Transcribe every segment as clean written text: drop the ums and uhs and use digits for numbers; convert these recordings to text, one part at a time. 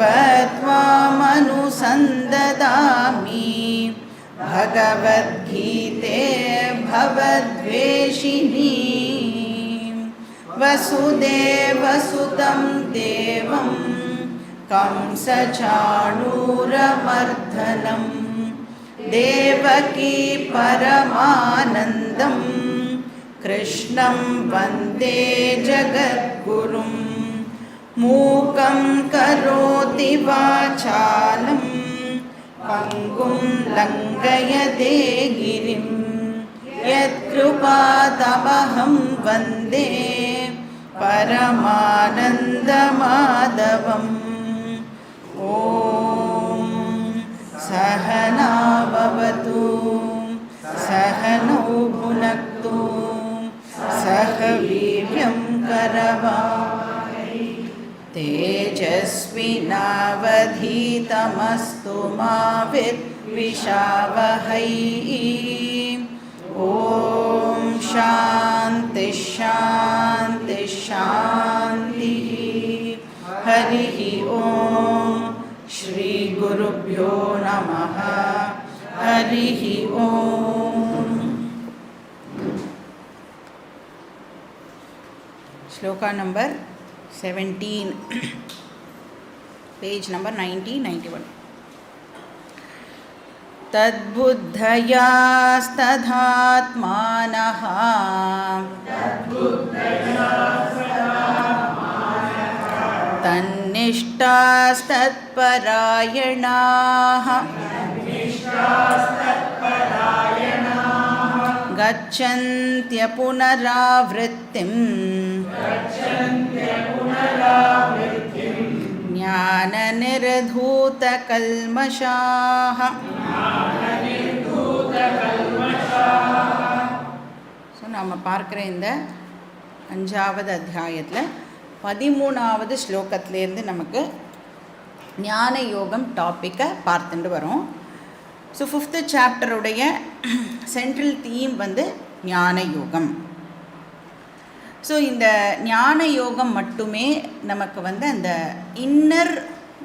बत्वामनुसन्ददामि भगवद्गीते भवद्वेषिणी वसुदेवसुतं देवं कंसचाणूरमर्दनं देवकी परमानन्दं कृष्णं वन्दे जगद्गुरुं मूकं करोति वाचालं पङ्गुं लङ्घयते गिरिं यत्कृपातमहं वन्दे परमानन्दमाधवम् ॐ सहना भवतु सहनौ भुनक्तु सह वीर्यं करवावहै तेजस्विनावधीतमस्तु मा विद्विषावहै ॐ शान्ति शान्ति शान्तिः हरिः ॐ श्री गुरुभ्यो नमः हरिः ॐ श्लोका नंबर 17 पेज नंबर 90-91 तद्बुद्धयास्तथात्मानः तन्निष्ठास्तत्परायणाः गच्छन्त्य पुनरावृत्तिं ज्ञाननिर्धूतकल्मषाः ஸோ நாம் பார்க்குற இந்த 5வது அத்தியாயத்தில் 13வது ஸ்லோகத்திலேருந்து நமக்கு ஞான யோகம் டாப்பிக்கை பார்த்துட்டு வரோம். ஸோ 5th சாப்டருடைய சென்ட்ரல் தீம் வந்து ஞான யோகம். ஸோ இந்த ஞான யோகம் மட்டுமே நமக்கு வந்து அந்த இன்னர்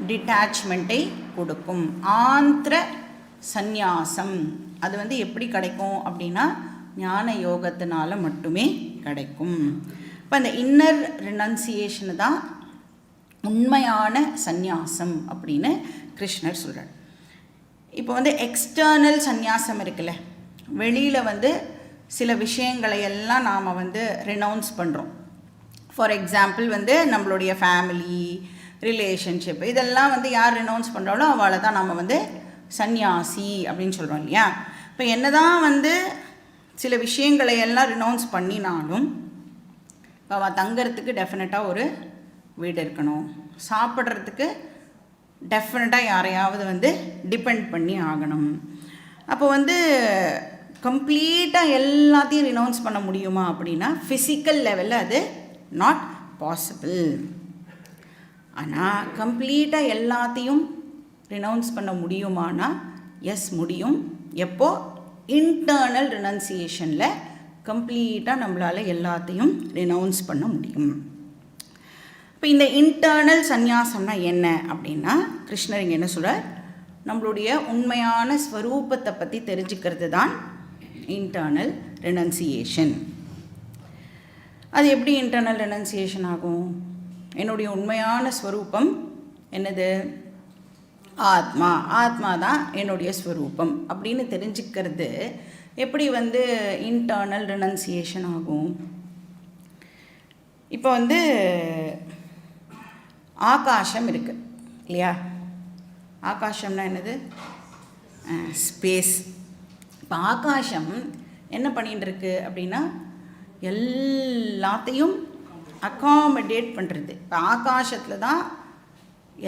டிட்டாச்மெண்ட்டை கொடுக்கும். ஆந்திர சந்நியாசம் அது வந்து எப்படி கிடைக்கும் அப்படின்னா ஞான யோகத்தினால மட்டுமே கிடைக்கும். இப்போ அந்த இன்னர் ரினன்சியேஷனு தான் உண்மையான சந்நியாசம் அப்படின்னு கிருஷ்ணர் சொல்கிறார். இப்போ வந்து எக்ஸ்டர்னல் சந்நியாசம் இருக்குல்ல, வெளியில் வந்து சில விஷயங்களை எல்லாம் நாம் வந்து ரினவுன்ஸ் பண்ணுறோம். ஃபார் எக்ஸாம்பிள் வந்து நம்மளுடைய ஃபேமிலி ரிலேஷன்ஷிப் இதெல்லாம் வந்து யார் ரினவுன்ஸ் பண்ணுறாலோ அவளை தான் நம்ம வந்து சந்நியாசி அப்படின்னு சொல்கிறோம் இல்லையா. இப்போ என்ன தான் வந்து சில விஷயங்களை எல்லாம் ரினவுன்ஸ் பண்ணினாலும் இப்போ அவள் தங்கிறதுக்கு டெஃபினட்டாக ஒரு வீடு இருக்கணும், சாப்பிட்றதுக்கு டெஃபினட்டாக யாரையாவது வந்து டிபெண்ட் பண்ணி ஆகணும். அப்போ வந்து கம்ப்ளீட்டாக எல்லாத்தையும் ரினவுன்ஸ் பண்ண முடியுமா அப்படின்னா ஃபிசிக்கல் லெவலில் அது நாட் பாசிபிள். ஆனால் கம்ப்ளீட்டாக எல்லாத்தையும் ரினவுன்ஸ் பண்ண முடியுமானா எஸ் முடியும். எப்போ இன்டர்னல் ரினன்சியேஷனில் கம்ப்ளீட்டாக நம்மளால் எல்லாத்தையும் ரினவுன்ஸ் பண்ண முடியும். இப்போ இந்த இன்டர்னல் சந்நியாசம்னா என்ன அப்படின்னா கிருஷ்ணர் இங்கே என்ன சொல்கிறார், நம்மளுடைய உண்மையான ஸ்வரூபத்தை பற்றி தெரிஞ்சுக்கிறது தான் இன்டர்னல் ரெனன்சியேஷன். அது எப்படி இன்டர்னல் ரெனன்சியேஷன் ஆகும்? என்னுடைய உண்மையான ஸ்வரூபம் என்னது? ஆத்மா. ஆத்மா தான் என்னுடைய ஸ்வரூபம் அப்படின்னு தெரிஞ்சுக்கிறது எப்படி வந்து இன்டர்னல் ரெனன்சியேஷன் ஆகும்? இப்போ வந்து ஆகாசம் இருக்குது இல்லையா? ஆகாசம்னா என்னது? ஸ்பேஸ். இப்போ ஆகாசம் என்ன பண்ணிகிட்டு இருக்கு அப்படின்னா எல்லாத்தையும் அக்காமடேட் பண்ணுறது. இப்போ ஆகாசத்தில் தான்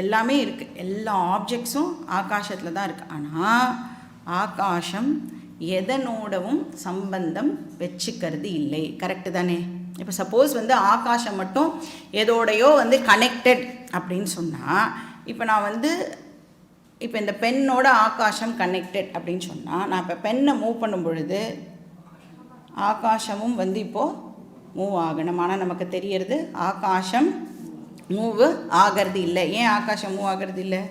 எல்லாமே இருக்குது, எல்லா ஆப்ஜெக்ட்ஸும் ஆகாசத்தில் தான் இருக்குது. ஆனால் ஆகாசம் எதனோடவும் சம்பந்தம் வச்சுக்கிறது இல்லை. கரெக்டு தானே? இப்போ சப்போஸ் வந்து ஆகாசம் மட்டும் எதோடையோ வந்து கனெக்டட் அப்படின்னு சொன்னால், இப்போ நான் வந்து இப்போ இந்த பெண்ணோட ஆகாசம் கனெக்டட் அப்படின்னு சொன்னால், நான் இப்போ பெண்ணை மூவ் பண்ணும் பொழுது ஆகாசமும் வந்து இப்போது மூவ் ஆகணும். ஆனால் நமக்கு தெரியறது ஆகாசம் மூவ் ஆகிறது இல்லை. ஏன் ஆகாசம் மூவ் ஆகிறது இல்லை?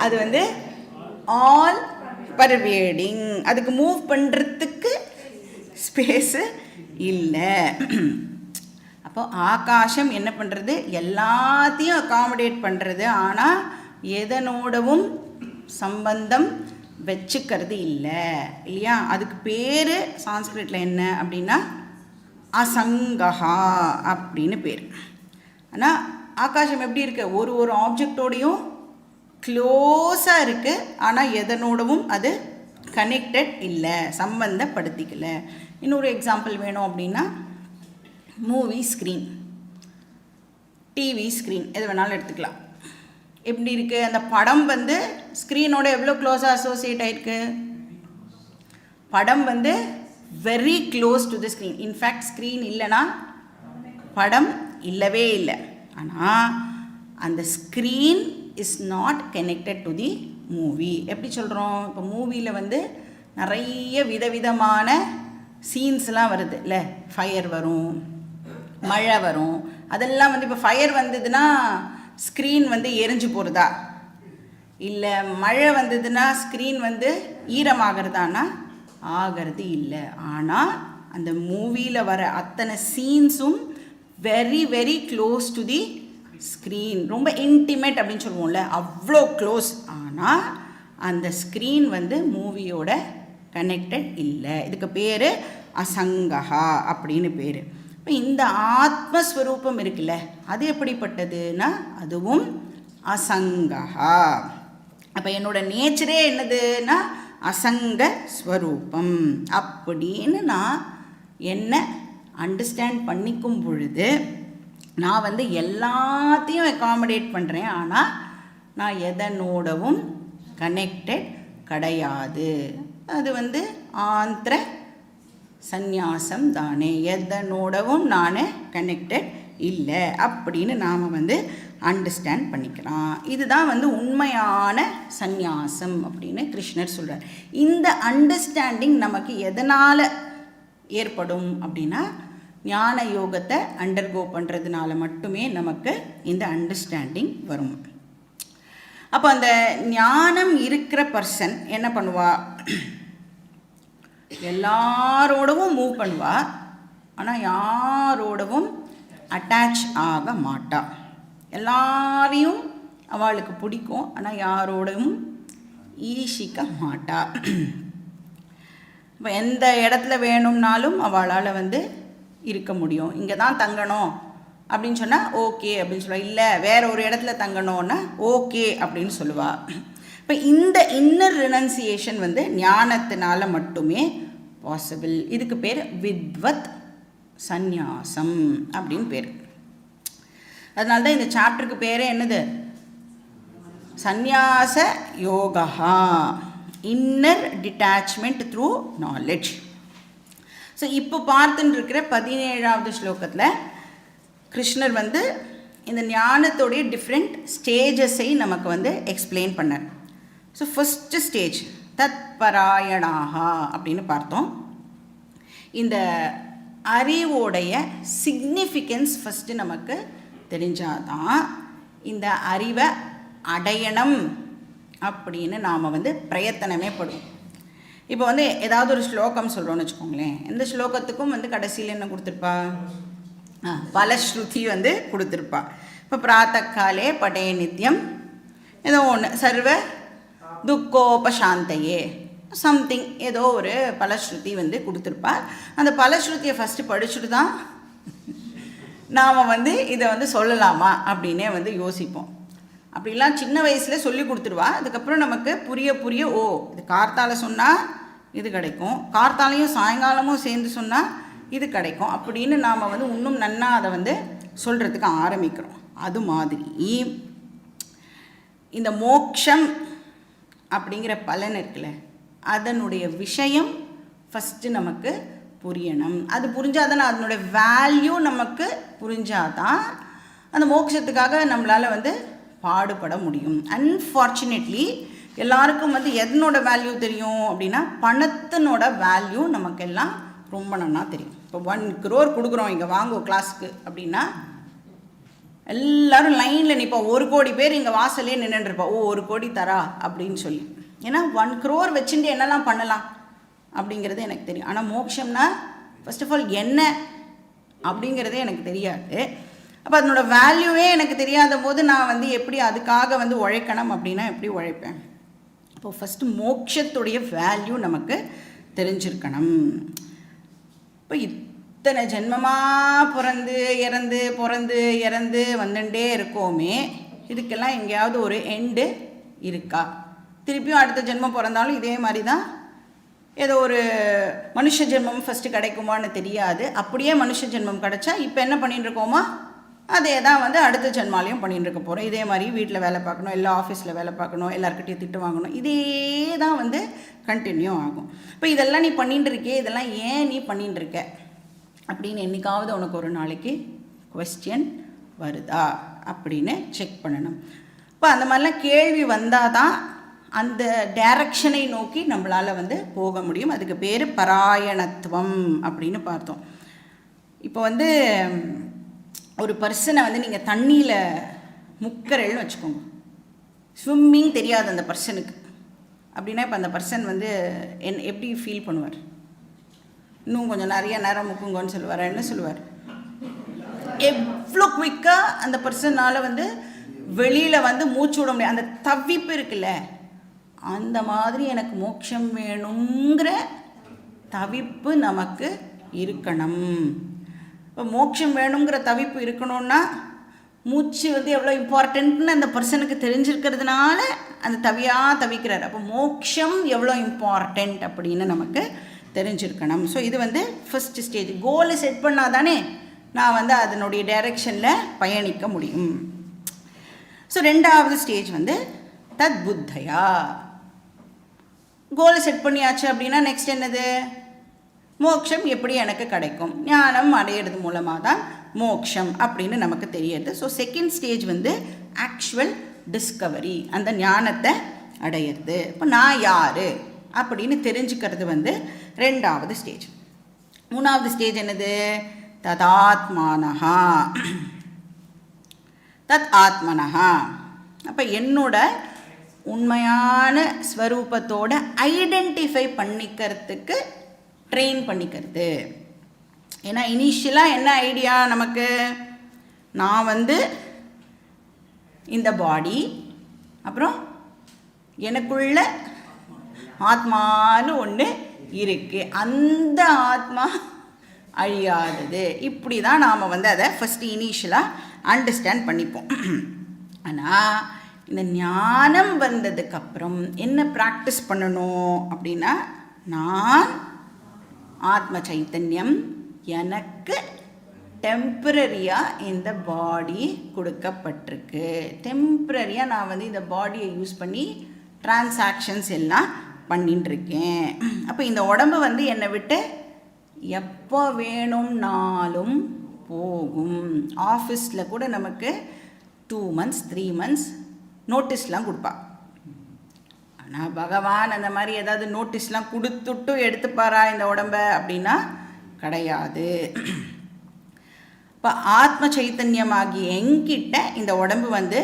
அது வந்து ஆல் பர்வேடிங், அதுக்கு மூவ் பண்ணுறதுக்கு ஸ்பேஸு இல்லை. அப்போ ஆகாசம் என்ன பண்ணுறது? எல்லாத்தையும் அகாமடேட் பண்ணுறது, ஆனால் எதனோடவும் சம்பந்தம் வச்சுக்கிறது இல்லை, இல்லையா? அதுக்கு பேர் சான்ஸ்கிரிட்டில் என்ன அப்படின்னா அசங்கஹா அப்படின்னு பேர். ஆனால் ஆகாசம் எப்படி இருக்குது? ஒரு ஒரு ஆப்ஜெக்டோடையும் க்ளோஸாக இருக்குது, ஆனால் எதனோடவும் அது கனெக்டட் இல்லை, சம்பந்தப்படுத்திக்கல. இன்னொரு எக்ஸாம்பிள் வேணும் அப்படின்னா மூவி ஸ்க்ரீன், டிவி ஸ்க்ரீன், எது வேணாலும் எடுத்துக்கலாம். எப்படி இருக்குது? அந்த படம் வந்து ஸ்க்ரீனோட எவ்வளோ க்ளோஸாக அசோசியேட் ஆகிருக்கு? படம் வந்து very close to the screen. In fact screen இல்லைன்னா படம் இல்லவே இல்லை. ஆனால் அந்த screen is not connected to the movie. எப்படி சொல்கிறோம்? இப்போ மூவியில் வந்து நிறைய விதவிதமான சீன்ஸ்லாம் வருது இல்லை? ஃபயர் வரும், மழை வரும். அதெல்லாம் வந்து இப்போ ஃபயர் வந்ததுன்னா ஸ்க்ரீன் வந்து எரிஞ்சு போகிறதா? இல்லை மழை வந்ததுன்னா ஸ்க்ரீன் வந்து ஈரமாகிறதானா? ஆகிறது இல்லை. ஆனால் அந்த மூவியில் வர அத்தனை சீன்ஸும் very very close to the screen, ரொம்ப இன்டிமேட் அப்படின்னு சொல்லுவோம்ல, அவ்வளோ க்ளோஸ். ஆனால் அந்த ஸ்க்ரீன் வந்து மூவியோட கனெக்டட் இல்லை. இதுக்கு பேர் அசங்கஹா அப்படின்னு பேர். இப்போ இந்த ஆத்மஸ்வரூபம் இருக்குல்ல, அது எப்படிப்பட்டதுன்னா அதுவும் அசங்கஹா. அப்போ என்னோட நேச்சரே என்னதுன்னா அசங்க ஸ்வரூபம் அப்படின்னு நான் என்ன அண்டர்ஸ்டாண்ட் பண்ணிக்கும் பொழுது நான் வந்து எல்லாத்தையும் அகாமடேட் பண்ணுறேன், ஆனால் நான் எதனோடவும் கனெக்டட் கிடையாது. அது வந்து ஆந்திர சந்நியாசம் தானே, எதனோடவும் நான் கனெக்டட் இல்லை அப்படின்னு நாம் வந்து அண்டர்ஸ்டாண்ட் பண்ணிக்கலாம். இதுதான் வந்து உண்மையான சந்நியாசம் அப்படின்னு கிருஷ்ணர் சொல்கிறார். இந்த அண்டர்ஸ்டாண்டிங் நமக்கு எதனால் ஏற்படும் அப்படின்னா ஞான யோகத்தை அண்டர்கோ பண்ணுறதுனால மட்டுமே நமக்கு இந்த அண்டர்ஸ்டாண்டிங் வரும். அப்போ அந்த ஞானம் இருக்கிற பர்சன் என்ன பண்ணுவா? எல்லாரோடவும் மூவ் பண்ணுவா, ஆனால் யாரோடவும் அட்டாச் ஆக மாட்டா. எல்லாரையும் அவளுக்கு பிடிக்கும், ஆனால் யாரோடவும் ஈஷிக்க மாட்டா. இப்போ எந்த இடத்துல வேணும்னாலும் அவளால் வந்து இருக்க முடியும். இங்கே தான் தங்கணும் அப்படின்னு சொன்னால் ஓகே அப்படின்னு சொல்லுவாள். இல்லை வேற ஒரு இடத்துல தங்கணும்னா ஓகே அப்படின்னு சொல்லுவாள். இப்போ இந்த இன்னர் ரினன்சியேஷன் வந்து ஞானத்தினால மட்டுமே பாசிபிள். இதுக்கு பேர் வித்வத் சந்நியாசம் அப்படின்னு பேர். அதனால தான் இந்த சாப்டருக்கு பேரே என்னது? சந்நியாச yoga, inner detachment through knowledge. So இப்போ பார்த்துட்டு இருக்கிற 17வது ஸ்லோகத்தில் கிருஷ்ணர் வந்து இந்த ஞானத்தோடைய டிஃப்ரெண்ட் ஸ்டேஜஸை நமக்கு வந்து எக்ஸ்பிளைன் பண்ணார். ஸோ ஃபஸ்ட்டு ஸ்டேஜ் தத் பராயணாகா அப்படின்னு பார்த்தோம். இந்த அறிவோடைய சிக்னிஃபிகன்ஸ் ஃபஸ்ட்டு நமக்கு தெரிஞ்சாதான் இந்த அறிவை அடையணும் அப்படின்னு நாம் வந்து பிரயத்தனமே படுவோம். இப்போ வந்து ஏதாவது ஒரு ஸ்லோகம் சொல்கிறோன்னு வச்சுக்கோங்களேன், இந்த ஸ்லோகத்துக்கும் வந்து கடைசியில் என்ன கொடுத்துருப்பா? பலஸ்ருதி வந்து கொடுத்துருப்பா. இப்போ பிராத்தக்காலே படே நித்தியம் ஏதோ ஒன்று சர்வ துக்கோபசாந்தையே சம்திங் ஏதோ ஒரு பலஸ்ருதி வந்து கொடுத்துருப்பா. அந்த பலஸ்ருதியை ஃபஸ்ட்டு படிச்சுட்டு தான் நாம் வந்து இதை வந்து சொல்லலாமா அப்படின்னே வந்து யோசிப்போம். அப்படிலாம் சின்ன வயசில் சொல்லி கொடுத்துருவா. அதுக்கப்புறம் நமக்கு புரிய புரிய ஓ இது கார்த்தால சொன்னால் இது கிடைக்கும், கார்த்தாலையும் சாயங்காலமும் சேர்ந்து சொன்னால் இது கிடைக்கும் அப்படின்னு நாம் வந்து இன்னும் நன்னா அதை வந்து சொல்கிறதுக்கு ஆரம்பிக்கிறோம். அது மாதிரி இந்த மோக்ஷம் அப்படிங்கிற பலன் இருக்குல்ல, அதனுடைய விஷயம் ஃபஸ்ட்டு நமக்கு புரியணும். அது புரிஞ்சாதானே அதனுடைய வேல்யூ நமக்கு புரிஞ்சாதான் அந்த மோட்சத்துக்காக நம்மளால் வந்து பாடுபட முடியும். அன்ஃபார்ச்சுனேட்லி எல்லாருக்கும் வந்து எதனோட வேல்யூ தெரியும் அப்படின்னா பணத்தினோட வேல்யூ நமக்கெல்லாம் ரொம்ப நன்னா தெரியும். இப்போ 1 crore கொடுக்குறோம் இங்கே வாங்கோ கிளாஸுக்கு அப்படின்னா எல்லோரும் லைனில் நிற்போம். 1 கோடி பேர் இங்கே வாசலே நின்றுருப்போம். 1 கோடி தரா அப்படின்னு சொல்லி. ஏன்னா 1 crore வச்சுட்டு என்னெல்லாம் பண்ணலாம் அப்படிங்கிறது எனக்கு தெரியும். ஆனால் மோட்சம்னா ஃபர்ஸ்ட் ஆஃப் ஆல் என்ன அப்படிங்கிறதே எனக்கு தெரியாது. அப்போ அதனோட வேல்யூவே எனக்கு தெரியாத போது நான் எப்படி அதுக்காக உழைக்கணும் அப்படின்னா எப்படி உழைப்பேன்? இப்போது ஃபஸ்ட்டு மோட்சத்துடைய வேல்யூ நமக்கு தெரிஞ்சிருக்கணும். இப்போ இத்தனை ஜென்மமாக பிறந்து இறந்து வந்துட்டே இருக்கோமே, இதுக்கெல்லாம் எங்கேயாவது ஒரு எண்டு இருக்கா? திருப்பியும் அடுத்த ஜென்மம் பிறந்தாலும் இதே மாதிரி தான். ஏதோ ஒரு மனுஷ ஜென்மம் ஃபஸ்ட்டு கிடைக்குமான்னு தெரியாது. அப்படியே மனுஷ ஜென்மம் கிடச்சா இப்போ என்ன பண்ணிட்டு இருக்கோமா அதே தான் அடுத்த ஜென்மாலையும் பண்ணிட்டு இருக்க போகிறோம். இதே மாதிரி வீட்டில் வேலை பார்க்கணும், எல்லா ஆஃபீஸில் வேலை பார்க்கணும், எல்லாருக்கிட்டையும் திட்டு வாங்கணும், இதே தான் கண்டினியூ ஆகும். இப்போ இதெல்லாம் நீ பண்ணிட்டு இருக்கே, இதெல்லாம் ஏன் நீ பண்ணிட்டு இருக்க அப்படின்னு என்றைக்காவது உனக்கு ஒரு நாளைக்கு குவெஸ்டியன் வருதா அப்படின்னு செக் பண்ணணும். இப்போ அந்த மாதிரிலாம் கேள்வி வந்தால் தான் அந்த டைரக்ஷனை நோக்கி நம்மளால் போக முடியும். அதுக்கு பேர் பராயணத்துவம் அப்படின்னு பார்த்தோம். இப்போ ஒரு பர்சனை நீங்கள் தண்ணியில் முக்கரைன்னு வச்சுக்கோங்க. ஸ்விம்மிங் தெரியாது அந்த பர்சனுக்கு அப்படின்னா இப்போ அந்த பர்சன் எப்படி ஃபீல் பண்ணுவார்? இன்னும் கொஞ்சம் நிறைய நேரம் முக்குங்கன்னு சொல்லுவார். என்ன சொல்லுவார்? எவ்வளோ குவிக்காக அந்த பர்சனால் வெளியில் மூச்சு விட முடியாது. அந்த தவிப்பு இருக்குல்ல, அந்த மாதிரி எனக்கு மோட்சம் வேணுங்கிற தவிப்பு நமக்கு இருக்கணும். இப்போ மோட்சம் வேணுங்கிற தவிப்பு இருக்கணும்னா மூச்சு எவ்வளோ இம்பார்ட்டன்ட்னு அந்த பர்சனுக்கு தெரிஞ்சிருக்கிறதுனால அந்த தவிக்கிறார். அப்போ மோட்சம் எவ்வளோ இம்பார்ட்டண்ட் அப்படின்னு நமக்கு தெரிஞ்சிருக்கணும். ஸோ இது ஃபஸ்ட் ஸ்டேஜ். கோலை செட் பண்ணால் தானே நான் அதனுடைய டைரெக்ஷனில் பயணிக்க முடியும். ஸோ 2வது ஸ்டேஜ் தத் புத்தையா. கோலை செட் பண்ணியாச்சு அப்படின்னா நெக்ஸ்ட் என்னது? மோட்சம் எப்படி எனக்கு கிடைக்கும்? ஞானம் அடையிறது மூலமாக தான் மோட்சம் அப்படின்னு நமக்கு தெரியுது. So second stage actual Discovery, அந்த ஞானத்தை அடையிறது. இப்போ நான் யார் அப்படின்னு தெரிஞ்சுக்கிறது 2வது ஸ்டேஜ். 3வது ஸ்டேஜ் என்னது? ததாத்மானஹா, தத் ஆத்மனஹா. அப்போ என்னோட உண்மையான ஸ்வரூபத்தோட ஐடென்டிஃபை பண்ணிக்கிறதுக்கு ட்ரெயின் பண்ணிக்கிறது. ஏன்னா இனிஷியலாக என்ன ஐடியா நமக்கு? நான் இந்த பாடி, அப்புறம் எனக்குள்ள ஆத்மான்னு ஒன்று இருக்குது, அந்த ஆத்மா அழியாதது. இப்படி தான் நாம் அதை ஃபஸ்ட்டு இனிஷியலாக அண்டர்ஸ்டாண்ட் பண்ணிப்போம். ஆனால் இந்த ஞானம் வந்ததுக்கப்புறம் என்ன ப்ராக்டிஸ் பண்ணணும் அப்படின்னா, நான் ஆத்ம சைத்தன்யம், எனக்கு டெம்பரரியாக இந்த பாடி கொடுக்கப்பட்டிருக்கு. டெம்பரரியாக நான் இந்த பாடியை யூஸ் பண்ணி டிரான்சாக்ஷன்ஸ் எல்லாம் பண்ணிட்டுருக்கேன். அப்போ இந்த உடம்பு என்னை விட்டு எப்போ வேணும்னாலும் போகும். ஆஃபீஸில் கூட நமக்கு 2 months 3 months நோட்டீஸ்லாம் கொடுப்பா. ஆனால் பகவான் அந்த மாதிரி ஏதாவது நோட்டீஸ்லாம் கொடுத்துட்டு எடுத்துப்பாரா இந்த உடம்பை அப்படின்னா கிடையாது. இப்போ ஆத்ம சைத்தன்யமாகி என்கிட்ட இந்த உடம்பு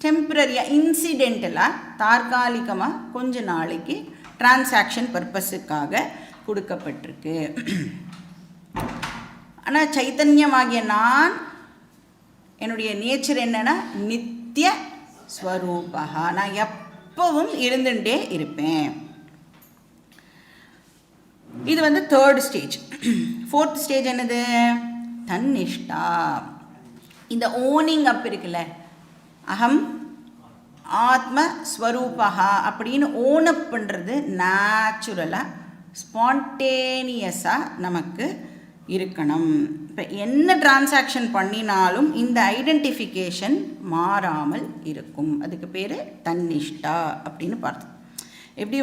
டெம்பரரியாக இன்சிடென்டலாக தற்காலிகமாக கொஞ்ச நாளைக்கு டிரான்சாக்ஷன் பர்பஸுக்காக கொடுக்கப்பட்டிருக்கு. ஆனால் சைத்தன்யமாகிய நான், என்னுடைய நேச்சர் என்னன்னா நித்திய ஸ்வரூபா, நான் எப்பவும் இருந்துட்டே இருப்பேன். இது 3rd ஸ்டேஜ். 4th ஸ்டேஜ் என்னது? தன்னிஷ்டா. இந்த ஓனிங் அப் இருக்குல்ல, அகம் ஆத்மஸ்வரூபா அப்படின்னு ஓனப் பண்ணுறது நேச்சுரலாக ஸ்பான்டேனியஸாக நமக்கு இருக்கணும். இப்போ என்ன டிரான்சாக்ஷன் பண்ணினாலும் இந்த ஐடென்டிஃபிகேஷன் மாறாமல் இருக்கும். அதுக்கு பேர் தன்னிஷ்டா அப்படின்னு பார்த்தோம். எப்படி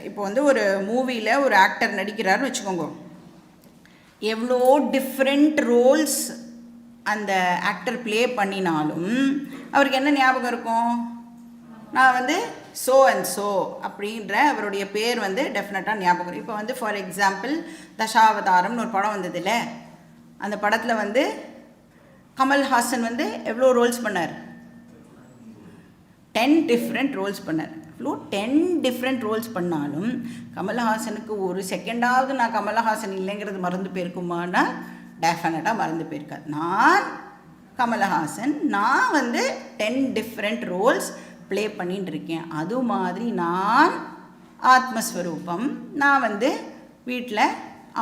இப்போ ஒரு மூவியில் ஒரு ஆக்டர் நடிக்கிறாருன்னு வச்சுக்கோங்க, எவ்வளோ டிஃப்ரெண்ட் ரோல்ஸ் அந்த ஆக்டர் ப்ளே பண்ணினாலும் அவருக்கு என்ன ஞாபகம் இருக்கும்? நான் ஸோ அண்ட் ஸோ அப்படின்ற அவருடைய பேர் டெஃபினட்டாக ஞாபகம். இப்போ ஃபார் எக்ஸாம்பிள் தசாவதாரம்னு ஒரு படம் வந்ததில்ல, அந்த படத்தில் கமல்ஹாசன் வந்து எவ்வளோ ரோல்ஸ் பண்ணார்? 10 டிஃப்ரெண்ட் ரோல்ஸ் பண்ணார். இவ்வளோ 10 டிஃப்ரெண்ட் ரோல்ஸ் பண்ணாலும் கமல்ஹாசனுக்கு ஒரு செகண்டாவது நான் கமல்ஹாசன் இல்லைங்கிறது மறந்து போயிருக்குமானா டெஃபினட்டாக மறந்து போயிருக்காது. நான் கமல்ஹாசன், நான் வந்து 10 டிஃப்ரெண்ட் ரோல்ஸ் ப்ளே பண்ணிட்டு இருக்கேன். அது மாதிரி நான் ஆத்மஸ்வரூபம், நான் வந்து வீட்டில்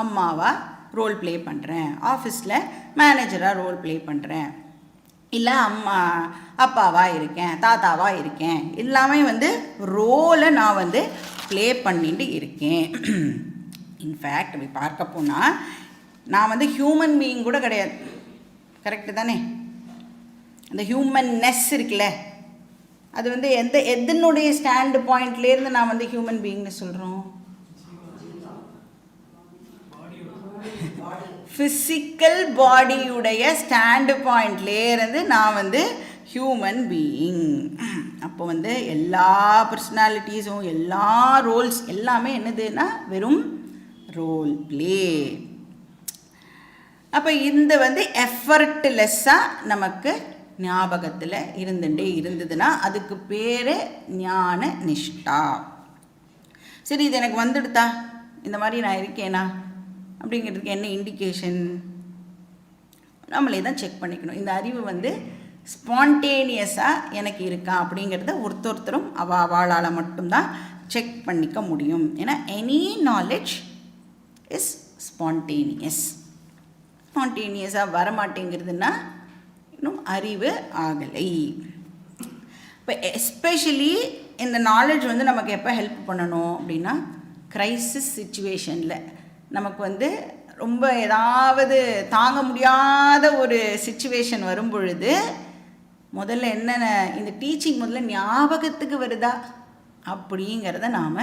அம்மாவாக ரோல் ப்ளே பண்ணுறேன், ஆஃபீஸில் மேனேஜராக ரோல் ப்ளே பண்ணுறேன், இல்லை அப்பாவாக இருக்கேன், தாத்தாவாக இருக்கேன், எல்லாமே வந்து ரோலை நான் வந்து ப்ளே பண்ணிட்டு இருக்கேன். இன்ஃபேக்ட் அப்படி பார்க்க போனால் நான் வந்து ஹியூமன் பீயிங் கூட கிடையாது. கரெக்டு தானே? அந்த ஹியூமன்னெஸ் இருக்குல்ல, அது வந்து எதனுடைய ஸ்டாண்டு பாயிண்ட்லேருந்து நான் வந்து ஹியூமன் பீயிங்னு சொல்கிறோம்? ஃபிசிக்கல் பாடியுடைய ஸ்டாண்டு பாயிண்ட்லேருந்து நான் வந்து ஹியூமன் பீயிங். அப்போ வந்து எல்லா பர்சனாலிட்டிஸும் எல்லா ரோல்ஸ் எல்லாமே என்னதுன்னா வெறும் ரோல் ப்ளே. அப்போ இந்த வந்து எஃபர்ட்லெஸ்ஸாக நமக்கு ஞாபகத்தில் இருந்ததுன்னா அதுக்கு பேர் ஞான நிஷ்டா. சரி, இது எனக்கு வந்துடுதா, இந்த மாதிரி நான் இருக்கேனா அப்படிங்கிறதுக்கு என்ன இண்டிகேஷன்? நம்மளே தான் செக் பண்ணிக்கணும். இந்த அறிவு வந்து ஸ்பான்டேனியஸாக எனக்கு இருக்கா அப்படிங்கிறத ஒருத்தரும் அவளால் மட்டும்தான் செக் பண்ணிக்க முடியும். ஏன்னா எனி நாலேஜ் இஸ் ஸ்பான்டேனியஸ். ஸ்பான்டேனியஸாக வரமாட்டேங்கிறதுனா இன்னும் அறிவு ஆகலை. இப்போ எஸ்பெஷலி இந்த நாலேஜ் வந்து நமக்கு எப்போ ஹெல்ப் பண்ணணும் அப்படின்னா, க்ரைசிஸ் சுச்சுவேஷனில் நமக்கு வந்து ரொம்ப ஏதாவது தாங்க முடியாத ஒரு சுச்சுவேஷன் வரும் பொழுது முதல்ல என்னென்ன இந்த டீச்சிங் முதல்ல ஞாபகத்துக்கு வருதா அப்படிங்கிறத நாம்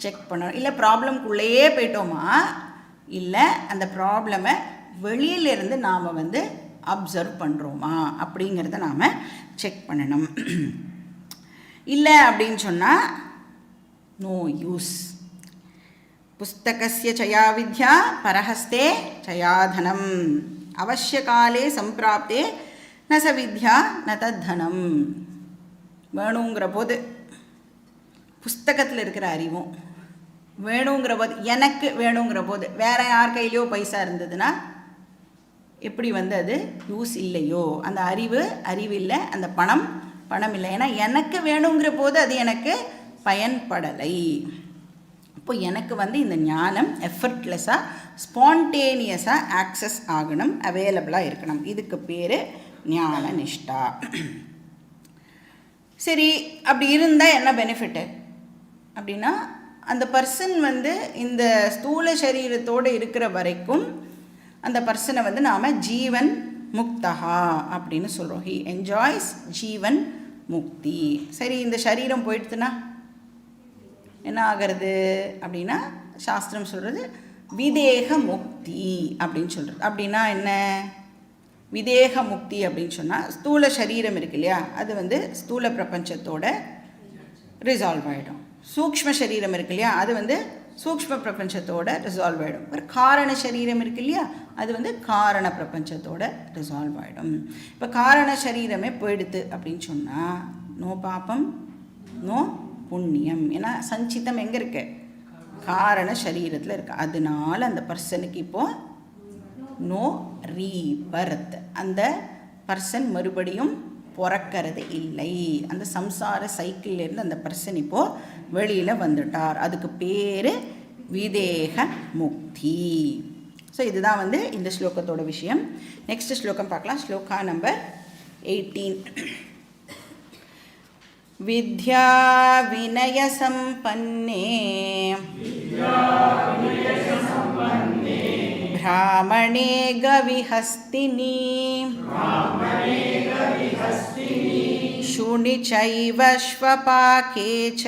செக் பண்ணணும். இல்லை ப்ராப்ளம்குள்ளேயே போயிட்டோமா, இல்லை அந்த ப்ராப்ளமை வெளியிலேருந்து நாம் வந்து அப்சர்வ் பண்ணுறோமா அப்படிங்கிறத நாம் செக் பண்ணணும். இல்லை அப்படின்னு சொன்னால் நோ யூஸ். புஸ்தகஸ்ய சயா வித்யா பரஹஸ்தே சயாதனம் அவசியகாலே சம்பிராப்தே ந ச வித்யா ந தத்தனம். வேணுங்கிற போது புஸ்தகத்தில் இருக்கிற அறிவும் வேணுங்கிற போது, எனக்கு வேணுங்கிற போது, வேற யார் கையிலையோ பைசா இருந்ததுன்னா எப்படி வந்து அது யூஸ் இல்லையோ, அந்த அறிவு இல்லை, அந்த பணம் இல்லை. ஏன்னா எனக்கு வேணுங்கிற போது அது எனக்கு பயன்படலை. இப்போ எனக்கு வந்து இந்த ஞானம் எஃபர்ட்லெஸ்ஸாக ஸ்பான்டேனியஸாக ஆக்சஸ் ஆகணும், அவைலபிளாக இருக்கணும். இதுக்கு பேர் ஞான நிஷ்டா. சரி, அப்படி இருந்தால் என்ன பெனிஃபிட்டு அப்படின்னா, அந்த பர்சன் வந்து இந்த ஸ்தூல சரீரத்தோடு இருக்கிற வரைக்கும் அந்த பர்சனை வந்து நாம் ஜீவன் முக்தஹா அப்படின்னு சொல்கிறோம். ஹி என்ஜாய்ஸ் ஜீவன் முக்தி. சரி, இந்த சரீரம் போயிடுத்துனா என்ன ஆகிறது அப்படின்னா, சாஸ்திரம் சொல்கிறது விதேக முக்தி அப்படின்னு சொல்கிறது. அப்படின்னா என்ன விதேக முக்தி அப்படின்னு சொன்னால், ஸ்தூல சரீரம் இருக்கு இல்லையா, அது வந்து ஸ்தூல பிரபஞ்சத்தோட ரிசால்வ் ஆகிடும். சூக்ஷ்ம சரீரம் இருக்கு இல்லையா, அது வந்து சூக்ஷ்ம பிரபஞ்சத்தோட ரிசால்வ் ஆகிடும். ஒரு காரண சரீரம் இருக்கு இல்லையா, அது வந்து காரண பிரபஞ்சத்தோட ரிசால்வ் ஆகிடும். இப்போ காரண சரீரமே போயிடுது அப்படின்னு சொன்னால் நோ பாபம் நோ புண்ணியம். ஏன்னா சஞ்சிதம் எங்கே இருக்கு? காரண சரீரத்தில் இருக்குது. அதனால அந்த பர்சனுக்கு இப்போது நோ ரீபர்த், அந்த பர்சன் மறுபடியும் பிறக்கிறது இல்லை. அந்த சம்சார சைக்கிள்லேருந்து அந்த பர்சன் இப்போது வெளியில் வந்துட்டார். அதுக்கு பேர் விதேக முக்தி. ஸோ இதுதான் வந்து இந்த ஸ்லோகத்தோட விஷயம். நெக்ஸ்ட் ஸ்லோகம் பார்க்கலாம். ஸ்லோகா நம்பர் 18. வித்யா வினய சம்பன்னே பிராமணே கவிஹஸ்தினி சுனி சைவ ஸ்வபாகே ச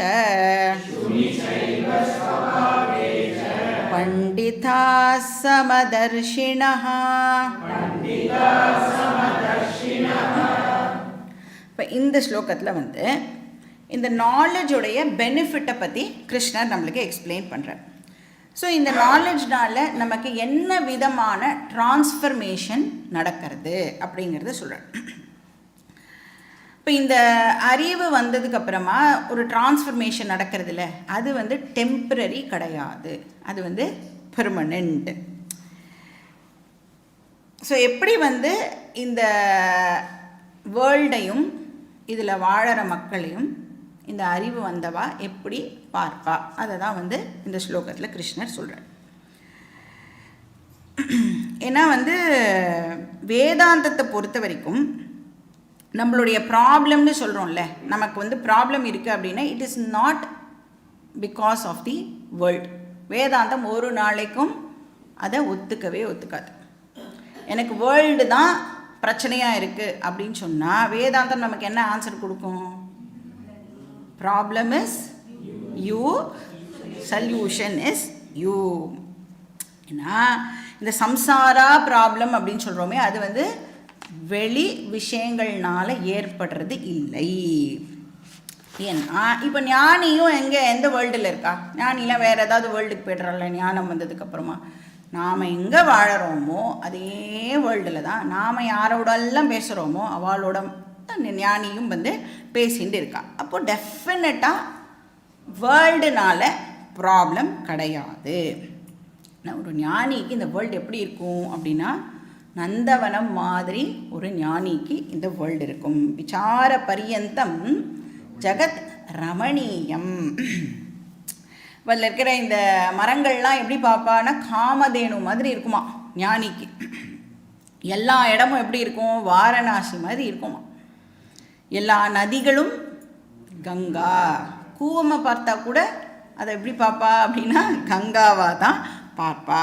பண்டிதா சமதர்ஷிணஹ. இப்போ இந்த ஸ்லோகத்தில் வந்து இந்த நாலேஜுடைய பெனிஃபிட்டை பற்றி கிருஷ்ணர் நம்மளுக்கு எக்ஸ்பிளைன் பண்ணுறார். ஸோ இந்த நாலேஜ்னால் நமக்கு என்ன விதமான டிரான்ஸ்ஃபர்மேஷன் நடக்கிறது அப்படிங்கிறத சொல்கிறேன். இப்போ இந்த அறிவு வந்ததுக்கப்புறமா ஒரு டிரான்ஸ்ஃபர்மேஷன் நடக்கிறதுல அது டெம்பரரி கிடையாது, அது பெர்மனெண்ட். ஸோ எப்படி இந்த வேர்ல்டையும் இதில் வாழற மக்களையும் இந்த அறிவு வந்தவா எப்படி பார்ப்பா, அதை தான் இந்த ஸ்லோகத்தில் கிருஷ்ணர் சொல்கிறார். ஏன்னா வேதாந்தத்தை பொறுத்த வரைக்கும் நம்மளுடைய ப்ராப்ளம்னு சொல்கிறோம்ல, நமக்கு ப்ராப்ளம் இருக்குது அப்படின்னா it is not because of the world. வேதாந்தம் ஒரு நாளைக்கும் அதை ஒத்துக்காது. எனக்கு வேர்ல்டு தான் பிரச்சனையாக இருக்குது அப்படின்னு சொன்னால் வேதாந்தம் நமக்கு என்ன ஆன்சர் கொடுக்கும்? Problem is you, solution is you. ஏன்னா இந்த சம்சாரா ப்ராப்ளம் அப்படின்னு சொல்கிறோமே அது வெளி விஷயங்கள்னால ஏற்படுறது இல்லை. ஏன்னா இப்போ ஞானியும் எந்த வேர்ல்டில் இருக்கா? ஞானிலாம் வேறு ஏதாவது வேர்ல்டுக்கு போய்ட்றால ஞானம் வந்ததுக்கப்புறமா? நாம் எங்கே வாழறோமோ அதே வேர்ல்டில் தான் நாம் யாரோடெல்லாம் பேசுகிறோமோ அவளோட ஞானியும் பேசிகிட்டு இருக்கா. அப்போது டெஃபினட்டாக வேர்ல்டுனால ப்ராப்ளம் கிடையாது. ஒரு ஞானிக்கு இந்த வேர்ல்டு எப்படி இருக்கும் அப்படின்னா நந்தவனம் மாதிரி ஒரு ஞானிக்கு இந்த வேர்ல்டு இருக்கும். விசார பரியந்தம் ஜகத் ரமணீயம். அதில் இருக்கிற இந்த மரங்கள்லாம் எப்படி பார்ப்பான்னா காமதேனு மாதிரி இருக்குமா ஞானிக்கு. எல்லா இடமும் எப்படி இருக்கும்? வாரணாசி மாதிரி இருக்குமா. எல்லா நதிகளும் கங்கா. கூவமை பார்த்தா கூட அதை எப்படி பார்ப்பா அப்படின்னா கங்காவாக தான் பார்ப்பா.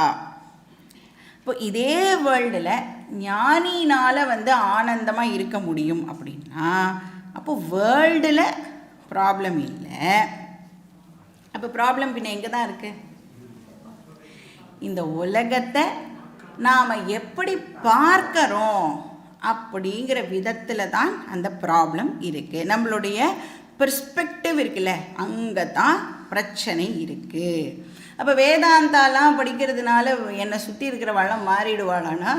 இப்போ இதே வேர்ல்டில் ஞானினால் ஆனந்தமாக இருக்க முடியும் அப்படின்னா அப்போது வேர்ல்டில் ப்ராப்ளம் இல்லை. அப்போ ப்ராப்ளம் பின்ன எங்கே தான் இருக்குது? இந்த உலகத்தை நாம் எப்படி பார்க்குறோம் அப்படிங்கிற விதத்தில் தான் அந்த ப்ராப்ளம் இருக்குது. நம்மளுடைய பெர்ஸ்பெக்டிவ் இருக்குல்ல, அங்கே தான் பிரச்சனை இருக்குது. அப்போ வேதாந்தாலாம் படிக்கிறதுனால என்னை சுற்றி இருக்கிறவாள்லாம் மாறிடுவாளான்னா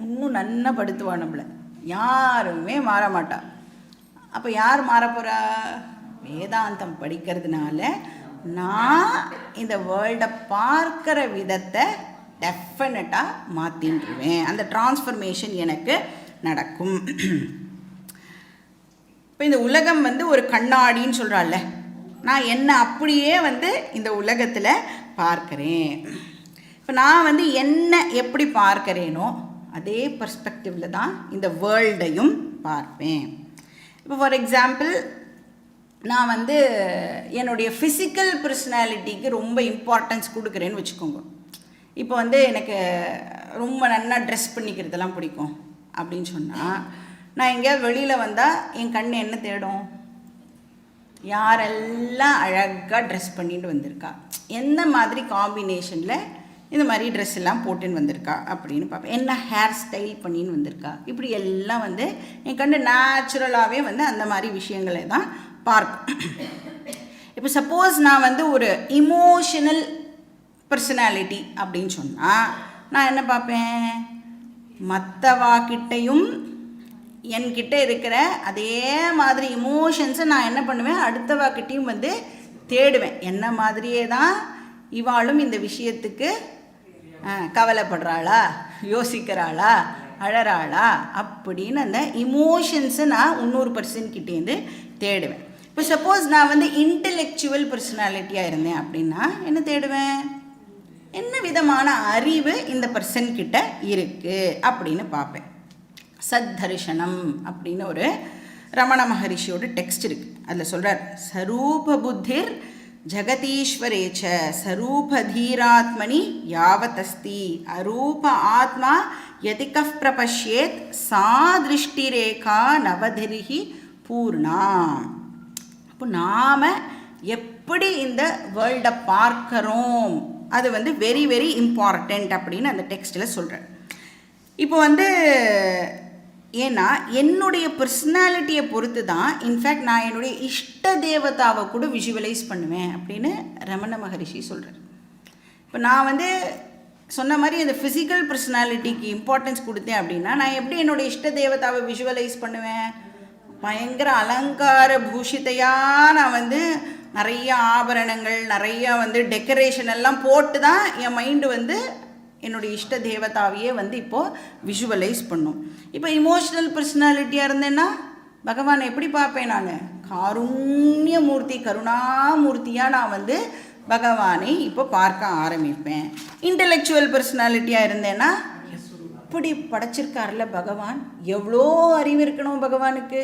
இன்னும் நன்னா படுத்துவாள் நம்மளை. யாருமே மாற மாட்டா. அப்போ யார் மாறப்போகிறா? வேதாந்தம் படிக்கிறதுனால நான் இந்த வேர்ல்டை பார்க்குற விதத்தை டெஃபினட்டாக மாற்றின்றுவேன். அந்த டிரான்ஸ்ஃபர்மேஷன் எனக்கு நடக்கும். இப்போ இந்த உலகம் ஒரு கண்ணாடின்னு சொல்கிறாள்ல, நான் என்ன அப்படியே இந்த உலகத்தில் பார்க்குறேன். இப்போ நான் என்ன எப்படி பார்க்குறேனோ அதே பர்ஸ்பெக்டிவில் தான் இந்த வேர்ல்டையும் பார்ப்பேன். இப்போ ஃபார் எக்ஸாம்பிள் நான் என்னுடைய ஃபிசிக்கல் பர்சனாலிட்டிக்கு ரொம்ப இம்பார்ட்டன்ஸ் கொடுக்குறேன்னு வச்சுக்கோங்க. இப்போ எனக்கு ரொம்ப நல்லா ட்ரெஸ் பண்ணிக்கிறதெல்லாம் பிடிக்கும் அப்படின்னு சொன்னால் நான் எங்கேயாவது வெளியில் வந்தால் என் கண் என்ன தேடும்? யாரெல்லாம் அழகாக ட்ரெஸ் பண்ணிட்டு வந்திருக்கா, எந்த மாதிரி காம்பினேஷனில் இந்த மாதிரி ட்ரெஸ் எல்லாம் போட்டுன்னு வந்திருக்கா அப்படின்னு பார்ப்பேன். என்ன ஹேர் ஸ்டைல் பண்ணின்னு வந்திருக்கா, இப்படி எல்லாம் என் கண்ணு நேச்சுரலாகவே அந்த மாதிரி விஷயங்களை தான் பார்க்கும். இப்போ சப்போஸ் நான் ஒரு இமோஷனல் பர்சனாலிட்டி அப்படின்னு சொன்னால் நான் என்ன பார்ப்பேன்? மற்றவாக்கிட்டையும் என்கிட்ட இருக்கிற அதே மாதிரி இமோஷன்ஸை நான் என்ன பண்ணுவேன்? அடுத்தவாக்கிட்டையும் தேடுவேன். என்ன மாதிரியே தான் இவாளும் இந்த விஷயத்துக்கு கவலைப்படுறாளா, யோசிக்கிறாளா, அழறாளா அப்படின்னு அந்த இமோஷன்ஸை நான் இன்னொரு பர்சன்கிட்டேருந்து தேடுவேன். இப்போ சப்போஸ் நான் இன்டெலெக்சுவல் பர்சனாலிட்டியாக இருந்தேன் அப்படின்னா என்ன தேடுவேன்? என்ன விதமான அறிவு இந்த பர்சன்கிட்ட இருக்குது அப்படின்னு பார்ப்பேன். சத்தர்ஷனம் அப்படின்னு ஒரு ரமண மகரிஷியோட டெக்ஸ்ட் இருக்குது. அதில் சொல்கிறார், சரூப புத்திர் ஜகதீஸ்வரேச்ச சரூபதீராத்மனி யாவதஸ்தி அரூப ஆத்மா யதிகஃப் பிரபஷ்யேத் சா திருஷ்டிரேகா நவதிரிஹி பூர்ணா. அப்போ நாம் எப்படி இந்த வேர்ல்டை பார்க்குறோம் அது வெரி வெரி இம்பார்ட்டண்ட் அப்படின்னு அந்த டெக்ஸ்ட்டில் சொல்கிறேன். இப்போ ஏன்னா என்னுடைய பர்சனாலிட்டியை பொறுத்து தான் இன்ஃபேக்ட் நான் என்னுடைய இஷ்ட தேவதாவை கூட விஷுவலைஸ் பண்ணுவேன் அப்படின்னு ரமண மகரிஷி சொல்கிறார். இப்போ நான் வந்து சொன்ன மாதிரி அந்த ஃபிசிக்கல் பர்சனாலிட்டிக்கு இம்பார்ட்டன்ஸ் கொடுத்தேன் அப்படின்னா நான் எப்படி என்னோடய இஷ்ட தேவதாவை விஷுவலைஸ் பண்ணுவேன்? பயங்கர அலங்கார பூஷித்தையாக நான் வந்து நிறைய ஆபரணங்கள், நிறையா வந்து டெக்கரேஷன் எல்லாம் போட்டு தான் என் மைண்டு வந்து என்னுடைய இஷ்ட தேவதாவையே வந்து இப்போது விஷுவலைஸ் பண்ணும். இப்போ இமோஷ்னல் பர்சனாலிட்டியாக இருந்தேன்னா பகவானை எப்படி பார்ப்பேன்? நான் காருண்யமூர்த்தி, கருணாமூர்த்தியாக நான் வந்து பகவானை இப்போ பார்க்க ஆரம்பிப்பேன். இன்டெலெக்சுவல் பர்சனாலிட்டியாக இருந்தேன்னா இப்படி படைச்சிருக்கார்ல பகவான், எவ்வளோ அறிவு இருக்கணும் பகவானுக்கு,